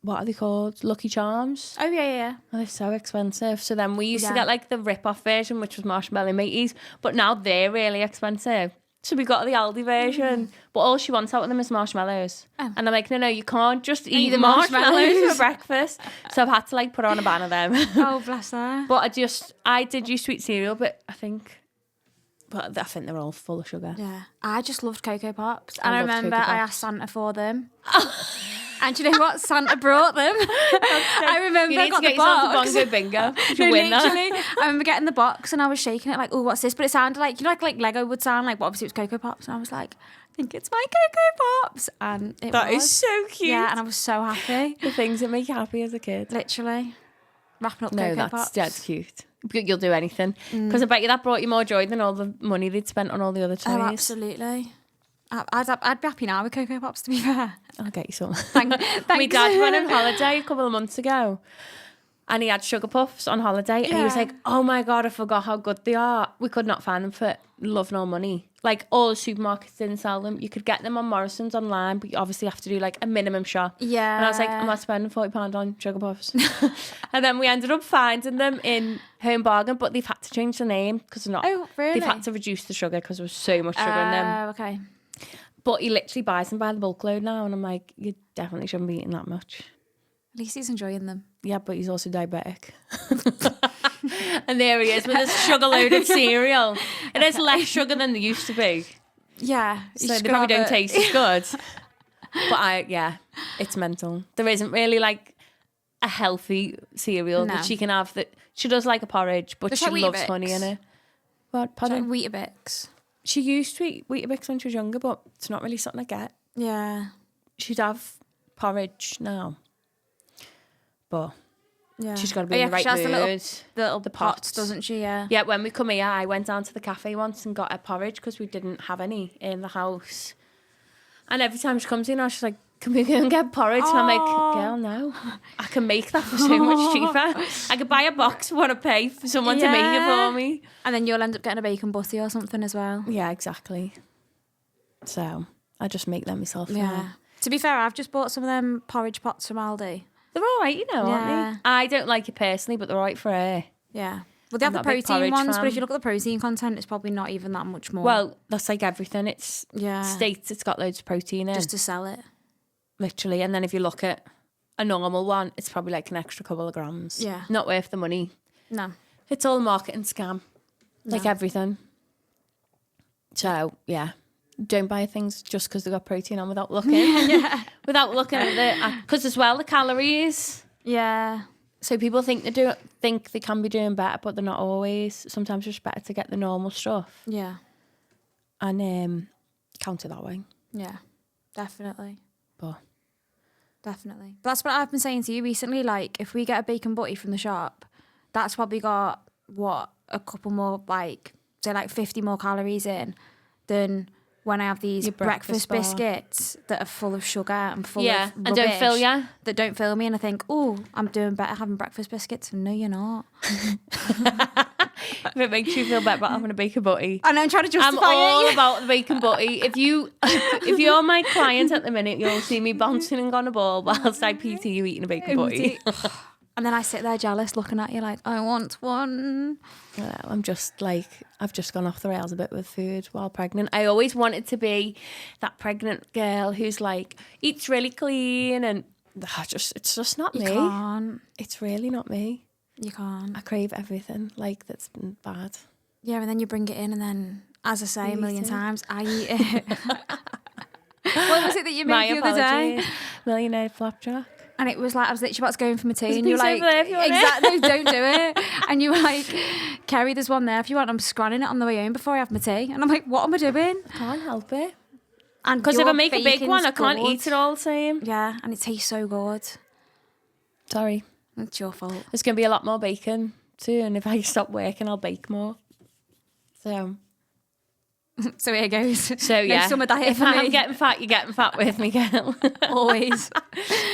what are they called? Lucky Charms. Oh, yeah. Oh, they're so expensive. So then we used to get like the rip-off version, which was Marshmallow Mateys, but now they're really expensive. So we got the Aldi version, but all she wants out of them is marshmallows. Oh. And I'm like, no, you can't just eat the marshmallows for breakfast. So I've had to like put on a ban of them. Oh, bless her. But I did use sweet cereal, but I think they're all full of sugar. Yeah. I just loved Cocoa Pops. And I remember I asked Santa for them. And do you know what? Santa brought them. I remember I got the box. Bongo bingo. No, literally. I remember getting the box and I was shaking it like, oh, what's this? But it sounded like, like Lego would sound like, but obviously it was Cocoa Pops. And I was like, think it's my Cocoa Pops. And it That was. is so cute. Yeah, and I was so happy. The things that make you happy as a kid. Literally. Wrapping up No, Cocoa Pops. that's cute. You'll do anything. Because I bet you that brought you more joy than all the money they'd spent on all the other toys. Oh, absolutely. I'd be happy now with Cocoa Pops, to be fair. I'll get you some. Thanks. My dad went on holiday a couple of months ago and he had Sugar Puffs on holiday and he was like, oh my God, I forgot how good they are. We could not find them for love nor money. Like all the supermarkets didn't sell them. You could get them on Morrison's online, but you obviously have to do like a minimum shop. Yeah. And I was like, I'm not spending £40 on Sugar Puffs. And then we ended up finding them in Home Bargain, but they've had to change the name because they're not. Oh, really? They've had to reduce the sugar because there was so much sugar in them. Oh, okay. But he literally buys them by the bulk load now, and I'm like, you definitely shouldn't be eating that much. At least he's enjoying them. Yeah, but he's also diabetic. And there he is with his sugar-loaded cereal. It has less sugar than they used to be. Yeah. So they probably don't taste as good. But it's mental. There isn't really like a healthy cereal that she can have. That she does like a porridge, but she loves honey in it. What? Pardon? Like Weetabix. She used to eat Weetabix when she was younger, but it's not really something I get. Yeah. She'd have porridge now. But she's got to be in the right she mood. has the little pots, doesn't she? Yeah. Yeah, when we come here, I went down to the cafe once and got a porridge because we didn't have any in the house. And every time she comes in, she's like, can we go and get porridge? And I'm like, girl, no. I can make that for so much cheaper. I could buy a box for what I pay for someone to make it for me. And then you'll end up getting a bacon butty or something as well. Yeah, exactly. So I just make them myself. Yeah. Now. To be fair, I've just bought some of them porridge pots from Aldi. They're all right, aren't they? I don't like it personally, but they're all right for her. Yeah. Well, they have the protein ones, but if you look at the protein content, it's probably not even that much more. Well, that's like everything. It's states it's got loads of protein in. Just to sell it. Literally. And then if you look at a normal one, it's probably like an extra couple of grams. Yeah. Not worth the money. No. It's all a marketing scam. Like everything. So, yeah. Don't buy things just because they've got protein on without looking. Without looking at the... Because as well, the calories. Yeah. So people think they can be doing better, but they're not always. Sometimes it's better to get the normal stuff. Yeah. And count it that way. Yeah. Definitely. But... Definitely. But that's what I've been saying to you recently. Like, if we get a bacon butty from the shop, that's probably got, a couple more, like, say, like 50 more calories in than... when I have these breakfast biscuits that are full of sugar and full of rubbish and don't fill you. That don't fill me, and I think, oh, I'm doing better having breakfast biscuits. No, you're not. If it makes you feel better about having a bacon butty. And I'm trying to justify I'm all about the bacon butty. If you're my client at the minute, you'll see me bouncing on a ball whilst I PT you eating a bacon butty. And then I sit there jealous looking at you like, I want one. Well, I'm just like, I've just gone off the rails a bit with food while pregnant. I always wanted to be that pregnant girl who's like, eats really clean and it's just not me. You can't. It's really not me. You can't. I crave everything like that's been bad. Yeah, and then you bring it in and then, as I say a million times, I eat it. What was it that you made the other day? Millionaire flapjack. And it was like, I was literally about to go in for my tea. And you were like, exactly, don't do it. And you were like, Ceri, there's one there if you want. I'm scanning it on the way home before I have my tea. And I'm like, what am I doing? I can't help it. And because if I make a big one, I can't eat it all the same. Yeah, and it tastes so good. Sorry. It's your fault. There's going to be a lot more bacon too. And if I stop working, I'll bake more. So here goes. So yeah, no summer diet if I'm getting fat, you're getting fat with me, girl. Always.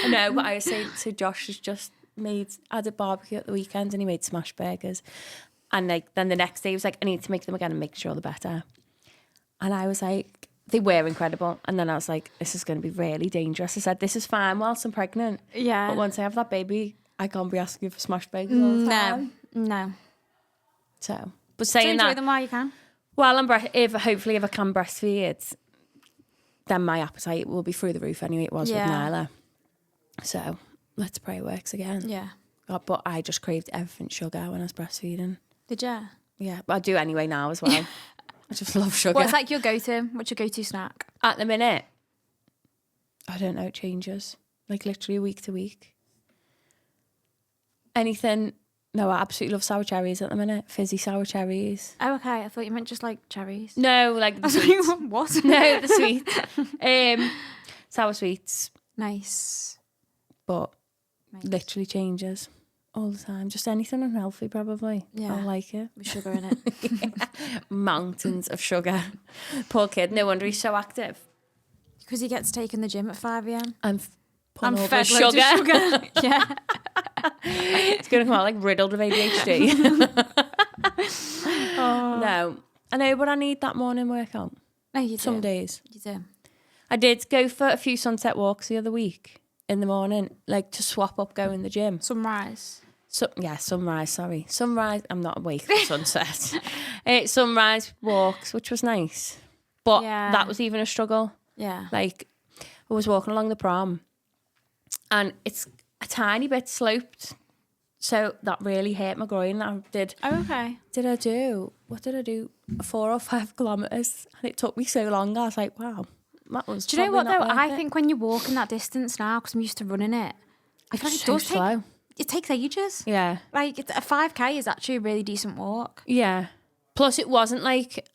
No, but I was saying, so Josh has just had a barbecue at the weekend and he made smash burgers. And like then the next day he was like, I need to make them again and make sure they're better. And I was like, they were incredible. And then I was like, this is going to be really dangerous. I said, this is fine whilst I'm pregnant. Yeah. But once I have that baby, I can't be asking you for smash burgers all the time. No. So, but saying that, enjoy them while you can. Well, hopefully if I can breastfeed, then my appetite will be through the roof anyway. It was with Nyla. So let's pray it works again. Yeah. But I just craved everything sugar when I was breastfeeding. Did you? Yeah, but I do anyway now as well. I just love sugar. What's like your go-to? What's your go-to snack? At the minute, I don't know, it changes. Like literally week to week. Anything No, I absolutely love sour cherries at the minute. Fizzy sour cherries. Oh, okay. I thought you meant just like cherries. No, like the I was sweets. like, what? No, the sweets. Sour sweets. Nice. But Nice. literally changes all the time. Just anything unhealthy, probably. Yeah. I like it. With sugar in it. Mountains of sugar. Poor kid. No wonder he's so active. Because he gets taken the gym at 5 a.m. I'm fed over loads sugar. of sugar. Yeah. It's going to come out like riddled with ADHD. No. I know, but I need that morning workout. No, you do. Some days. You do. I did go for a few sunset walks the other week in the morning, like to swap up going to the gym. Sunrise. Sunrise, sorry. Sunrise, I'm not awake for sunset. Sunrise walks, which was nice. But that was even a struggle. Yeah. Like, I was walking along the prom and it's a tiny bit sloped. So that really hurt my groin. What did I do? 4 or 5 kilometres. And it took me so long. I was like, wow, that was Do you know what, though? I it. think when you're walking that distance now, because I'm used to running it, I feel like it does slow. It takes ages. Yeah. Like, a 5K is actually a really decent walk. Yeah. Plus, it wasn't like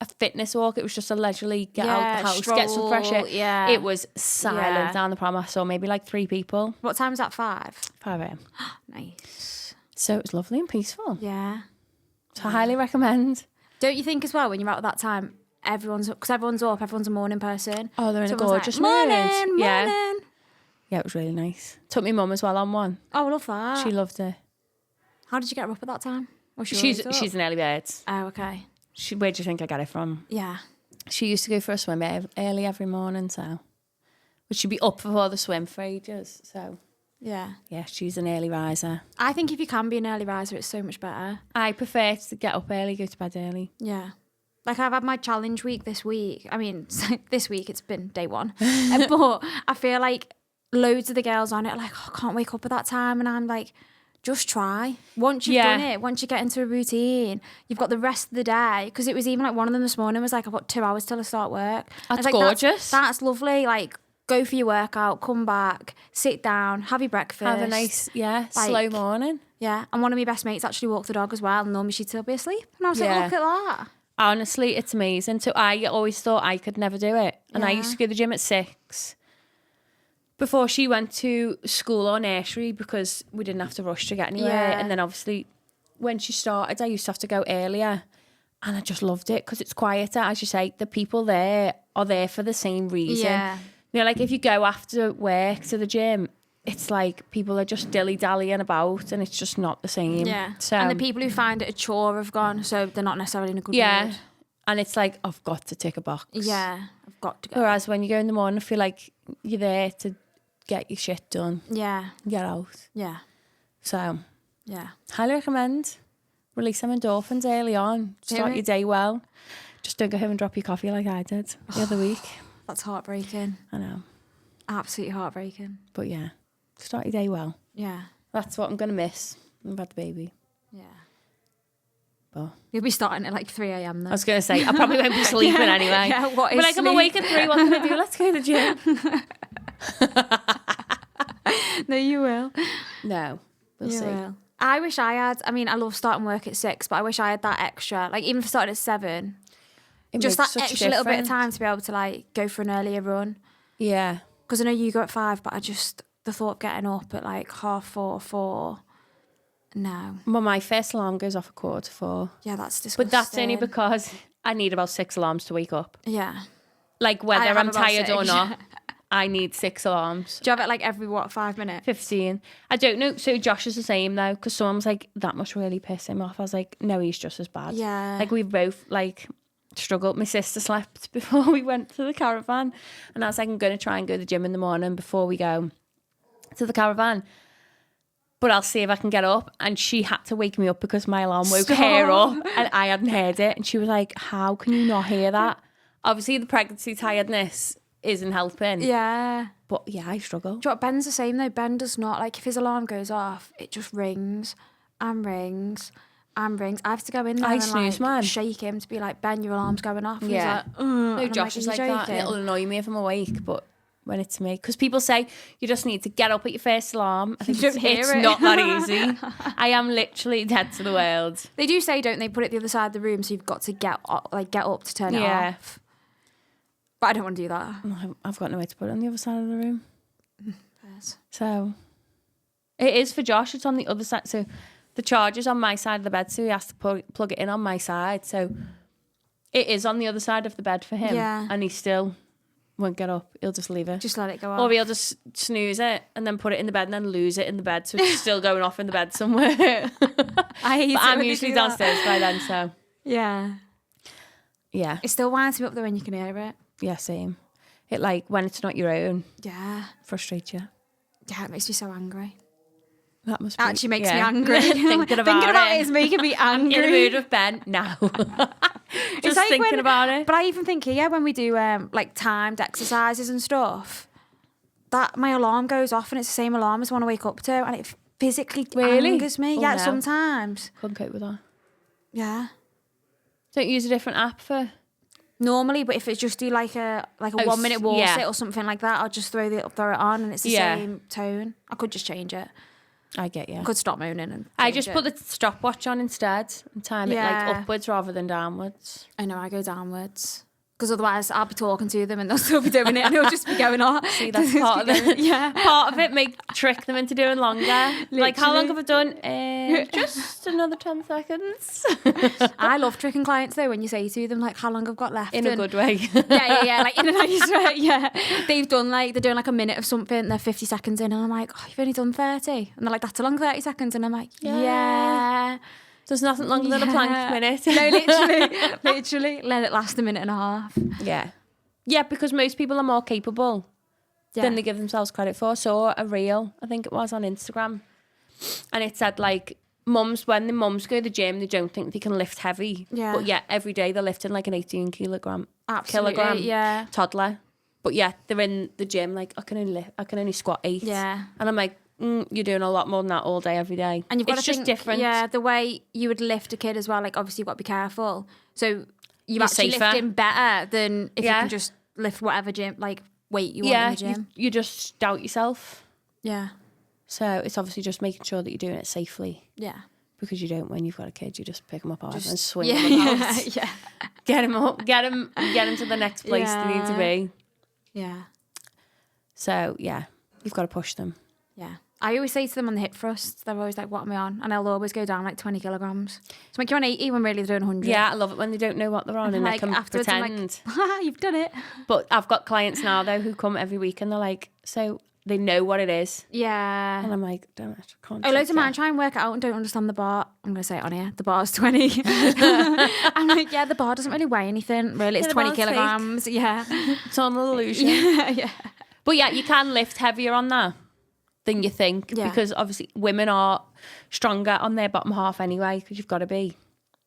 a fitness walk. It was just a leisurely get out the house, stroll, get some fresh air. Yeah. It was silent down the prom. I saw maybe like 3 people. What time was that? 5? 5 a.m. Nice. So it was lovely and peaceful. Yeah. So I highly recommend. Don't you think as well, when you're out at that time, because everyone's up, everyone's a morning person. Oh, they're in a Everyone's gorgeous like, mood. morning. Yeah, it was really nice. Took my mum as well on one. Oh, I love that. She loved it. How did you get her up at that time? She's an early bird. Oh, okay. Where do you think I got it from? Yeah. She used to go for a swim early every morning, so but she'd be up before the swim for ages. So yeah, she's an early riser. I think if you can be an early riser, it's so much better. I prefer to get up early, go to bed early. Yeah. Like I've had my challenge week this week. I mean, this week it's been day 1. But I feel like loads of the girls on it are like, oh, I can't wake up at that time. And I'm like, just try. Once you've done it, once you get into a routine, you've got the rest of the day. Because it was even like one of them this morning was like, I've got 2 hours till I start work. That's like, gorgeous. That's lovely. Like, go for your workout, come back, sit down, have your breakfast. Have a nice, slow morning. Yeah. And one of my best mates actually walked the dog as well. And normally she'd still be asleep. And I was like, look at that. Honestly, it's amazing. So I always thought I could never do it. And I used to go to the gym at 6 before she went to school or nursery because we didn't have to rush to get anywhere. Yeah. And then obviously when she started, I used to have to go earlier. And I just loved it because it's quieter. As you say, the people there are there for the same reason. Yeah. You know, like if you go after work to the gym, it's like people are just dilly-dallying about and it's just not the same. Yeah. So, and the people who find it a chore have gone, so they're not necessarily in a good mood. And it's like, I've got to tick a box. Yeah, I've got to go. Whereas when you go in the morning, I feel like you're there to get your shit done. Yeah. Get out. Yeah. So, yeah. highly recommend. Release some endorphins early on. Start your day well. Just don't go home and drop your coffee like I did the other week. That's heartbreaking. I know. Absolutely heartbreaking. But yeah, start your day well. Yeah. That's what I'm going to miss. I've had the baby. Yeah. But you'll be starting at like 3 a.m. then. I was going to say, I probably won't be sleeping anyway. Yeah, what is but like, sleep? I'm awake at 3, what can I do? Let's go to the gym. No, you will. No, we'll see. Will. I wish I had, I love starting work at 6, but I wish I had that extra, like even if I started at 7, just that extra little bit of time to be able to like go for an earlier run. Yeah. Because I know you go at 5, but the thought of getting up at like 3:30, 4, no. Well, my first alarm goes off at 3:45. Yeah, that's disgusting. But that's only because I need about 6 alarms to wake up. Yeah. Like whether I'm tired or not, I need 6 alarms. Do you have it like every, 5 minutes? 15. I don't know. So Josh is the same though, because someone was like, that must really piss him off. I was like, no, he's just as bad. Yeah. Like we both like struggled. My sister slept before we went to the caravan. And I was like, I'm going to try and go to the gym in the morning before we go to the caravan. But I'll see if I can get up. And she had to wake me up because my alarm woke her up and I hadn't heard it. And she was like, how can you not hear that? Obviously the pregnancy tiredness isn't helping. Yeah. But yeah, I struggle. Do you know what? Ben's the same though. Ben does not, like if his alarm goes off, it just rings and rings and rings. I have to go in there and snooze, like man. shake him to be like, Ben, your alarm's going off. And yeah. he's like, no, Josh is like that. It'll annoy me if I'm awake, but when it's me. Because people say you just need to get up at your first alarm. I think You don't hear it's it. not that easy. I am literally dead to the world. They do say, don't they, put it the other side of the room, so you've got to get up to turn it off. But I don't want to do that. I've got no way to put it on the other side of the room. Yes. So it is for Josh. It's on the other side. So the charger's on my side of the bed, so he has to plug it in on my side. So it is on the other side of the bed for him. Yeah. And he still won't get up. He'll just leave it. Just let it go off. Or he'll just snooze it and then put it in the bed and then lose it in the bed. So it's still going off in the bed somewhere. I hate it. I'm usually downstairs by then, so. Yeah. Yeah. It still winds me up though when you can hear it. Yeah, same. It like, when it's not your own, Yeah. frustrates you. Yeah, it makes me so angry. That must be, Actually makes me angry. Thinking about it is making me angry. In the mood of Ben now. Just like thinking about it. But I even think here when we do like timed exercises and stuff, that my alarm goes off and it's the same alarm as I want to wake up to, and it physically angers me. Oh, yeah, no. sometimes. Couldn't cope with that. Yeah. Don't use a different app for... Normally, but if it's just do like a 1 minute wall sit or something like that, I'll just throw it on and it's the same tone. I could just change it. I get you. I could stop moaning and I just change put it. the stopwatch on instead and time it like upwards rather than downwards. I know, I go downwards. Because otherwise I'll be talking to them and they'll still be doing it and it'll just be going on. See, that's part of it. Yeah. Part of it, trick them into doing longer. Like, how long have I done? Just another 10 seconds. I love tricking clients though when you say to them like how long I've got left. In a good way. yeah, like in a nice way, yeah. They're doing like a minute of something, they're 50 seconds in and I'm like, oh, you've only done 30. And they're like, that's a long 30 seconds. And I'm like, yeah. There's nothing longer than a plank minute. No, literally, let it last a minute and a half. Yeah. Yeah, because most people are more capable than they give themselves credit for. Saw a reel, I think it was on Instagram, and it said like when the mums go to the gym, they don't think they can lift heavy. Yeah. But yeah, every day they're lifting like an 18 kilogram yeah. toddler. But yeah, they're in the gym like I can only squat 8. Yeah. And I'm like, you're doing a lot more than that all day, every day. And you've got it's to just think, different. Yeah, the way you would lift a kid as well, like obviously you've got to be careful. So you're actually safer. lifting better than if you can just lift whatever gym like weight you want in the gym. You just doubt yourself. Yeah. So it's obviously just making sure that you're doing it safely. Yeah. Because you don't, when you've got a kid, you just pick them up and swing yeah, them out. Yeah. Get them up, get them to the next place they need to be. Yeah. So yeah, you've got to push them. Yeah. I always say to them on the hip thrusts, they're always like, what am I on? And I'll always go down like 20 kilograms. So like, you're on 80 when really they're doing 100. Yeah, I love it when they don't know what they're on and like, they can pretend. I'm like, you've done it. But I've got clients now though who come every week and they're like, so they know what it is. Yeah. And I'm like, damn it, I can't. Loads of mine try and work it out and don't understand the bar. I'm going to say it on here. The bar's 20. I'm like, yeah, the bar doesn't really weigh anything. Really, it's 20 kilograms. Fake. Yeah. It's on an illusion. Yeah. But yeah, you can lift heavier on that than you think because obviously women are stronger on their bottom half anyway because you've got to be.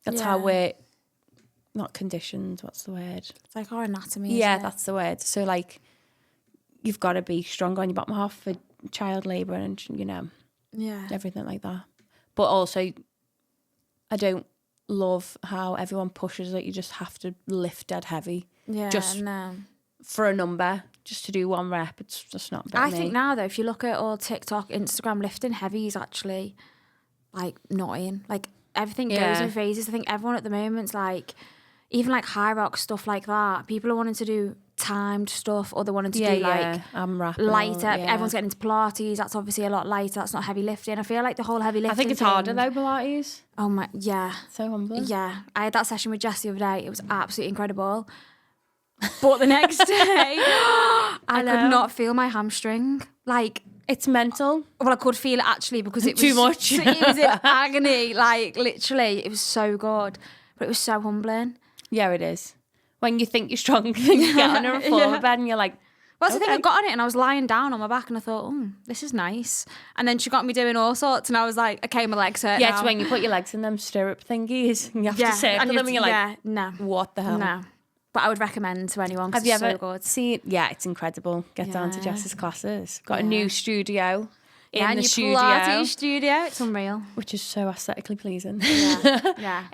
That's how we're not conditioned. What's the word? It's like our anatomy. Yeah, that's the word. So like you've got to be strong on your bottom half for child labour and everything like that. But also I don't love how everyone pushes that you just have to lift dead heavy. Yeah, just for a number. Just to do one rep, it's just not about me. I think now though, if you look at all TikTok, Instagram, lifting heavy is actually like annoying. Like everything goes in phases. I think everyone at the moment's like, even like high rock stuff like that. People are wanting to do timed stuff, or they're wanting to do like lighter. Everyone's getting into Pilates. That's obviously a lot lighter. That's not heavy lifting. I feel like the whole heavy lifting. I think it's harder though, Pilates. Oh my, yeah. So humbling. Yeah, I had that session with Jess the other day. It was absolutely incredible. But the next day, I could not feel my hamstring. Like, it's mental. Well, I could feel it actually because it was too much. It was in agony. Like, literally, it was so good, but it was so humbling. Yeah, it is. When you think you're strong, you get on a reformer bed and you're like, well, that's the thing. I got on it and I was lying down on my back and I thought, this is nice. And then she got me doing all sorts and I was like, okay, my legs hurt. Yeah, it's when you put your legs in them stirrup thingies and you have to circle them and you're like, no, what the hell? No. But I would recommend to anyone. Have you ever so good. seen? Yeah, it's incredible. Get down to Jess's classes. Got a new studio in the studio. Pilates studio. It's unreal. Which is so aesthetically pleasing. Yeah.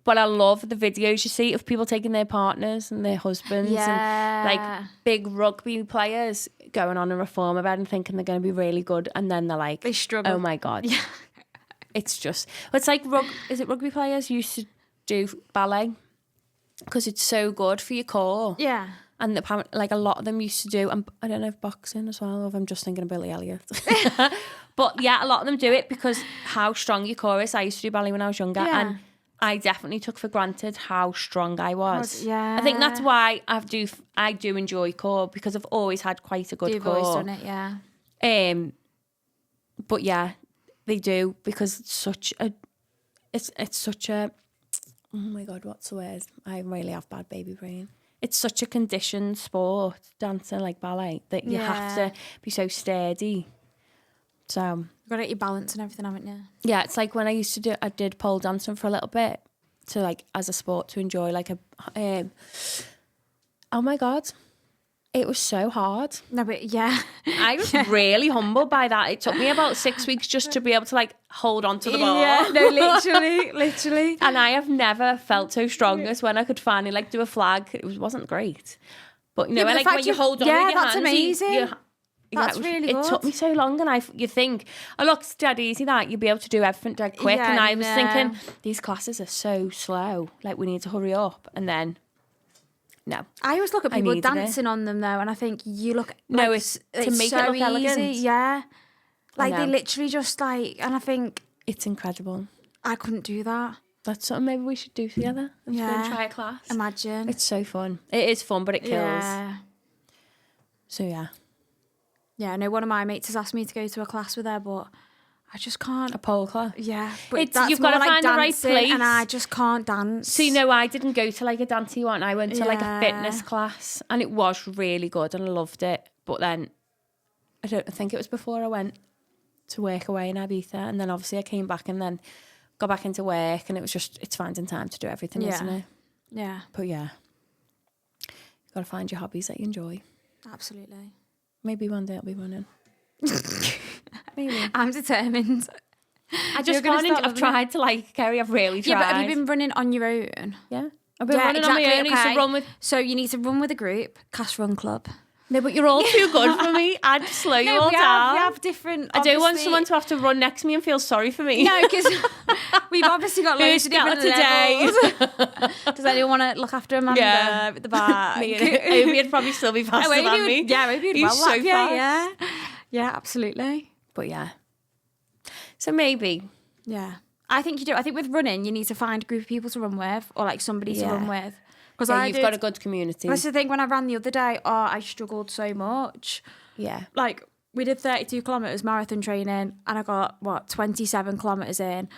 But I love the videos you see of people taking their partners and their husbands and like big rugby players going on a reformer bed and thinking they're going to be really good. And then they're like, they struggle. Oh my God. Yeah. It's like, is it rugby players used to do ballet? Because it's so good for your core. Yeah. And apparently, like a lot of them used to do, I don't know if boxing as well, or if I'm just thinking of Billy Elliot. But yeah, a lot of them do it because how strong your core is. I used to do ballet when I was younger, and I definitely took for granted how strong I was. Yeah. I think that's why I do enjoy core, because I've always had quite a good You've core. always done it, yeah. But yeah, they do, because it's such a oh my God, what's the word? I really have bad baby brain. It's such a conditioned sport, dancing, like ballet, that you have to be so steady. So you've got to get your balance and everything, haven't you? Yeah, it's like when I did pole dancing for a little bit, to like as a sport to enjoy, like oh my God, it was so hard. No, but yeah. I was really humbled by that. It took me about 6 weeks just to be able to like hold on to the bar. Yeah, no, literally. And I have never felt so strong as when I could finally like do a flag. It wasn't great. But you know, but when you hold on with your that's hands. amazing. That's really good. It took me so long, and you think, oh look, it's dead easy that you'll be able to do everything dead quick. Yeah, and I was thinking, these classes are so slow. Like, we need to hurry up. And then no. I always look at people dancing on them though, and I think you look. No, it's to make so it look elegant. Easy, yeah. Like they literally just like, and I think it's incredible. I couldn't do that. That's something maybe we should do together. And go and try a class. Imagine. It's so fun. It is fun, but it kills. Yeah. So yeah. Yeah, I know one of my mates has asked me to go to a class with her, but I just can't. A pole class? Yeah. But you've got to find the right place. And I just can't dance. See, no, I didn't go to like a dancey one. I went to like a fitness class, and it was really good and I loved it. But then I think it was before I went to work away in Ibiza, and then obviously I came back and then got back into work, and it's finding time to do everything, isn't it? Yeah. But yeah, you've got to find your hobbies that you enjoy. Absolutely. Maybe one day I'll be running. Maybe. I'm determined. I just can't. I've tried to like Kerry. I've really tried. Yeah, but have you been running on your own? Yeah, I've been running on my own. I used to run with. So you need to run with a group, Cash Run Club. No, but you're all too good for me. I'd slow you all down. We have different. I don't want someone to have to run next to me and feel sorry for me. No, because we've obviously got loads of different levels. Does anyone want to look after Amanda at the back? Obi'd probably still be faster than me. Yeah, Obi'd He's so fast. Yeah, absolutely. But yeah. So maybe. Yeah. I think you do. I think with running, you need to find a group of people to run with, or like somebody to run with. Because you've got a good community. That's the thing. When I ran the other day, I struggled so much. Yeah. Like, we did 32 kilometres marathon training, and I got, 27 kilometres in,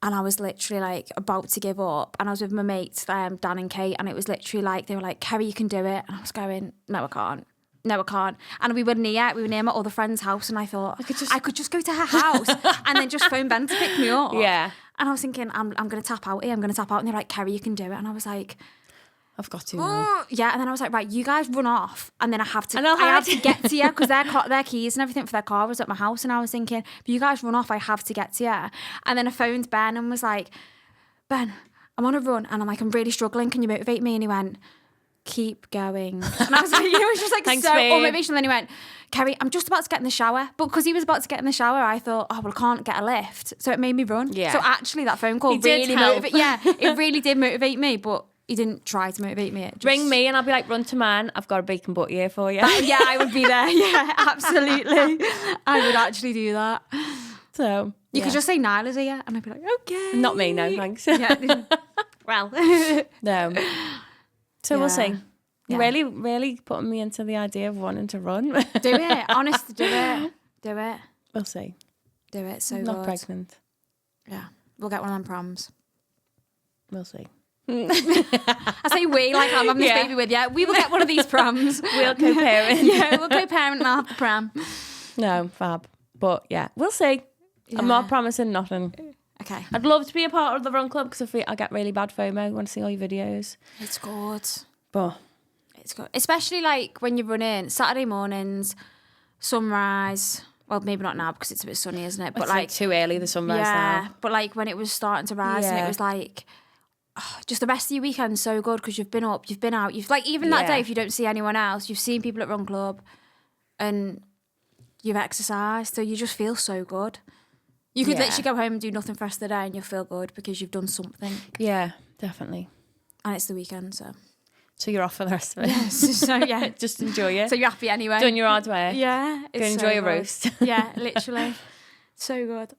and I was literally, like, about to give up. And I was with my mates, Dan and Kate, and it was literally like, they were like, Kerry, you can do it. And I was going, no, I can't. No, I can't. And we were near my other friend's house, and I thought, I could just go to her house and then just phone Ben to pick me up. Yeah. And I was thinking, I'm going to tap out here. I'm going to tap out. And they're like, Kerry, you can do it. And I was like... I've got to now. Yeah, and then I was like, right, you guys run off, and then I have to get to you, because their keys and everything for their car was at my house, and I was thinking, but you guys run off, I have to get to you. And then I phoned Ben and was like, Ben, I'm on a run, and I'm really struggling, can you motivate me? And he went, keep going. And I was like, it was just like thanks, so babe. motivational. And then he went, Kerry, I'm just about to get in the shower. But because he was about to get in the shower, I thought, oh, well, I can't get a lift. So it made me run. Yeah. So actually that phone call really motivated. Yeah, it really did motivate me, but he didn't try to motivate me. Ring me and I'll be like, run to man, I've got a bacon butt here for you. Yeah, I would be there. Yeah, absolutely. I would actually do that. So you could just say Nyla's here, and I'd be like, okay. Not me, no, thanks. Yeah. Well. No. So we'll see. You're really putting me into the idea of wanting to run. Do it. Honest, do it. Do it. We'll see. Do it. So not pregnant. Yeah. We'll get one of them proms. We'll see. I say we, like I'm having this baby with you. We will get one of these proms. We'll co-parent. Yeah, we'll co-parent and I'll have the pram. No, fab. But yeah, we'll see. Yeah. I'm not promising nothing. Okay. I'd love to be a part of the run club, because I get really bad FOMO. I want to see all your videos. It's good. But it's good. Especially like when you're running Saturday mornings, sunrise. Well, maybe not now because it's a bit sunny, isn't it? But it's like too early, the sunrise now. But like when it was starting to rise and it was like just the rest of your weekend's so good because you've been up, you've been out, you've like even that day if you don't see anyone else, you've seen people at Run Club and you've exercised, so you just feel so good. You could literally go home and do nothing for the rest of the day and you'll feel good because you've done something. Yeah, definitely. And it's the weekend, so you're off for the rest of it. Yes, so yeah. Just enjoy it. So you're happy anyway. Done your hard work. Yeah. Go and enjoy a roast. Yeah, literally. So good.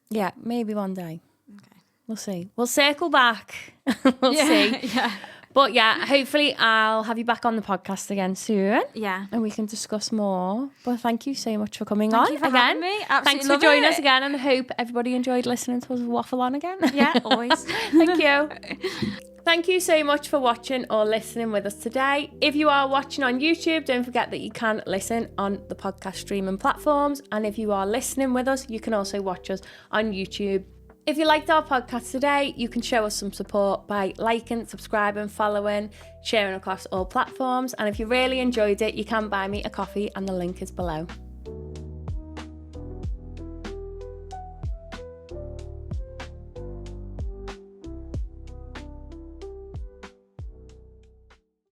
Yeah, maybe one day. Okay. We'll see. We'll circle back. We'll see. Yeah. But yeah, hopefully I'll have you back on the podcast again soon. Yeah. And we can discuss more. But thank you so much for coming Thank on you for again. having me. Absolutely Thanks for joining us again, and I hope everybody enjoyed listening to us waffle on again. Yeah, always. Thank you. Thank you so much for watching or listening with us today. If you are watching on YouTube, don't forget that you can listen on the podcast streaming platforms. And if you are listening with us, you can also watch us on YouTube. If you liked our podcast today, you can show us some support by liking, subscribing, following, sharing across all platforms. And if you really enjoyed it, you can buy me a coffee and the link is below.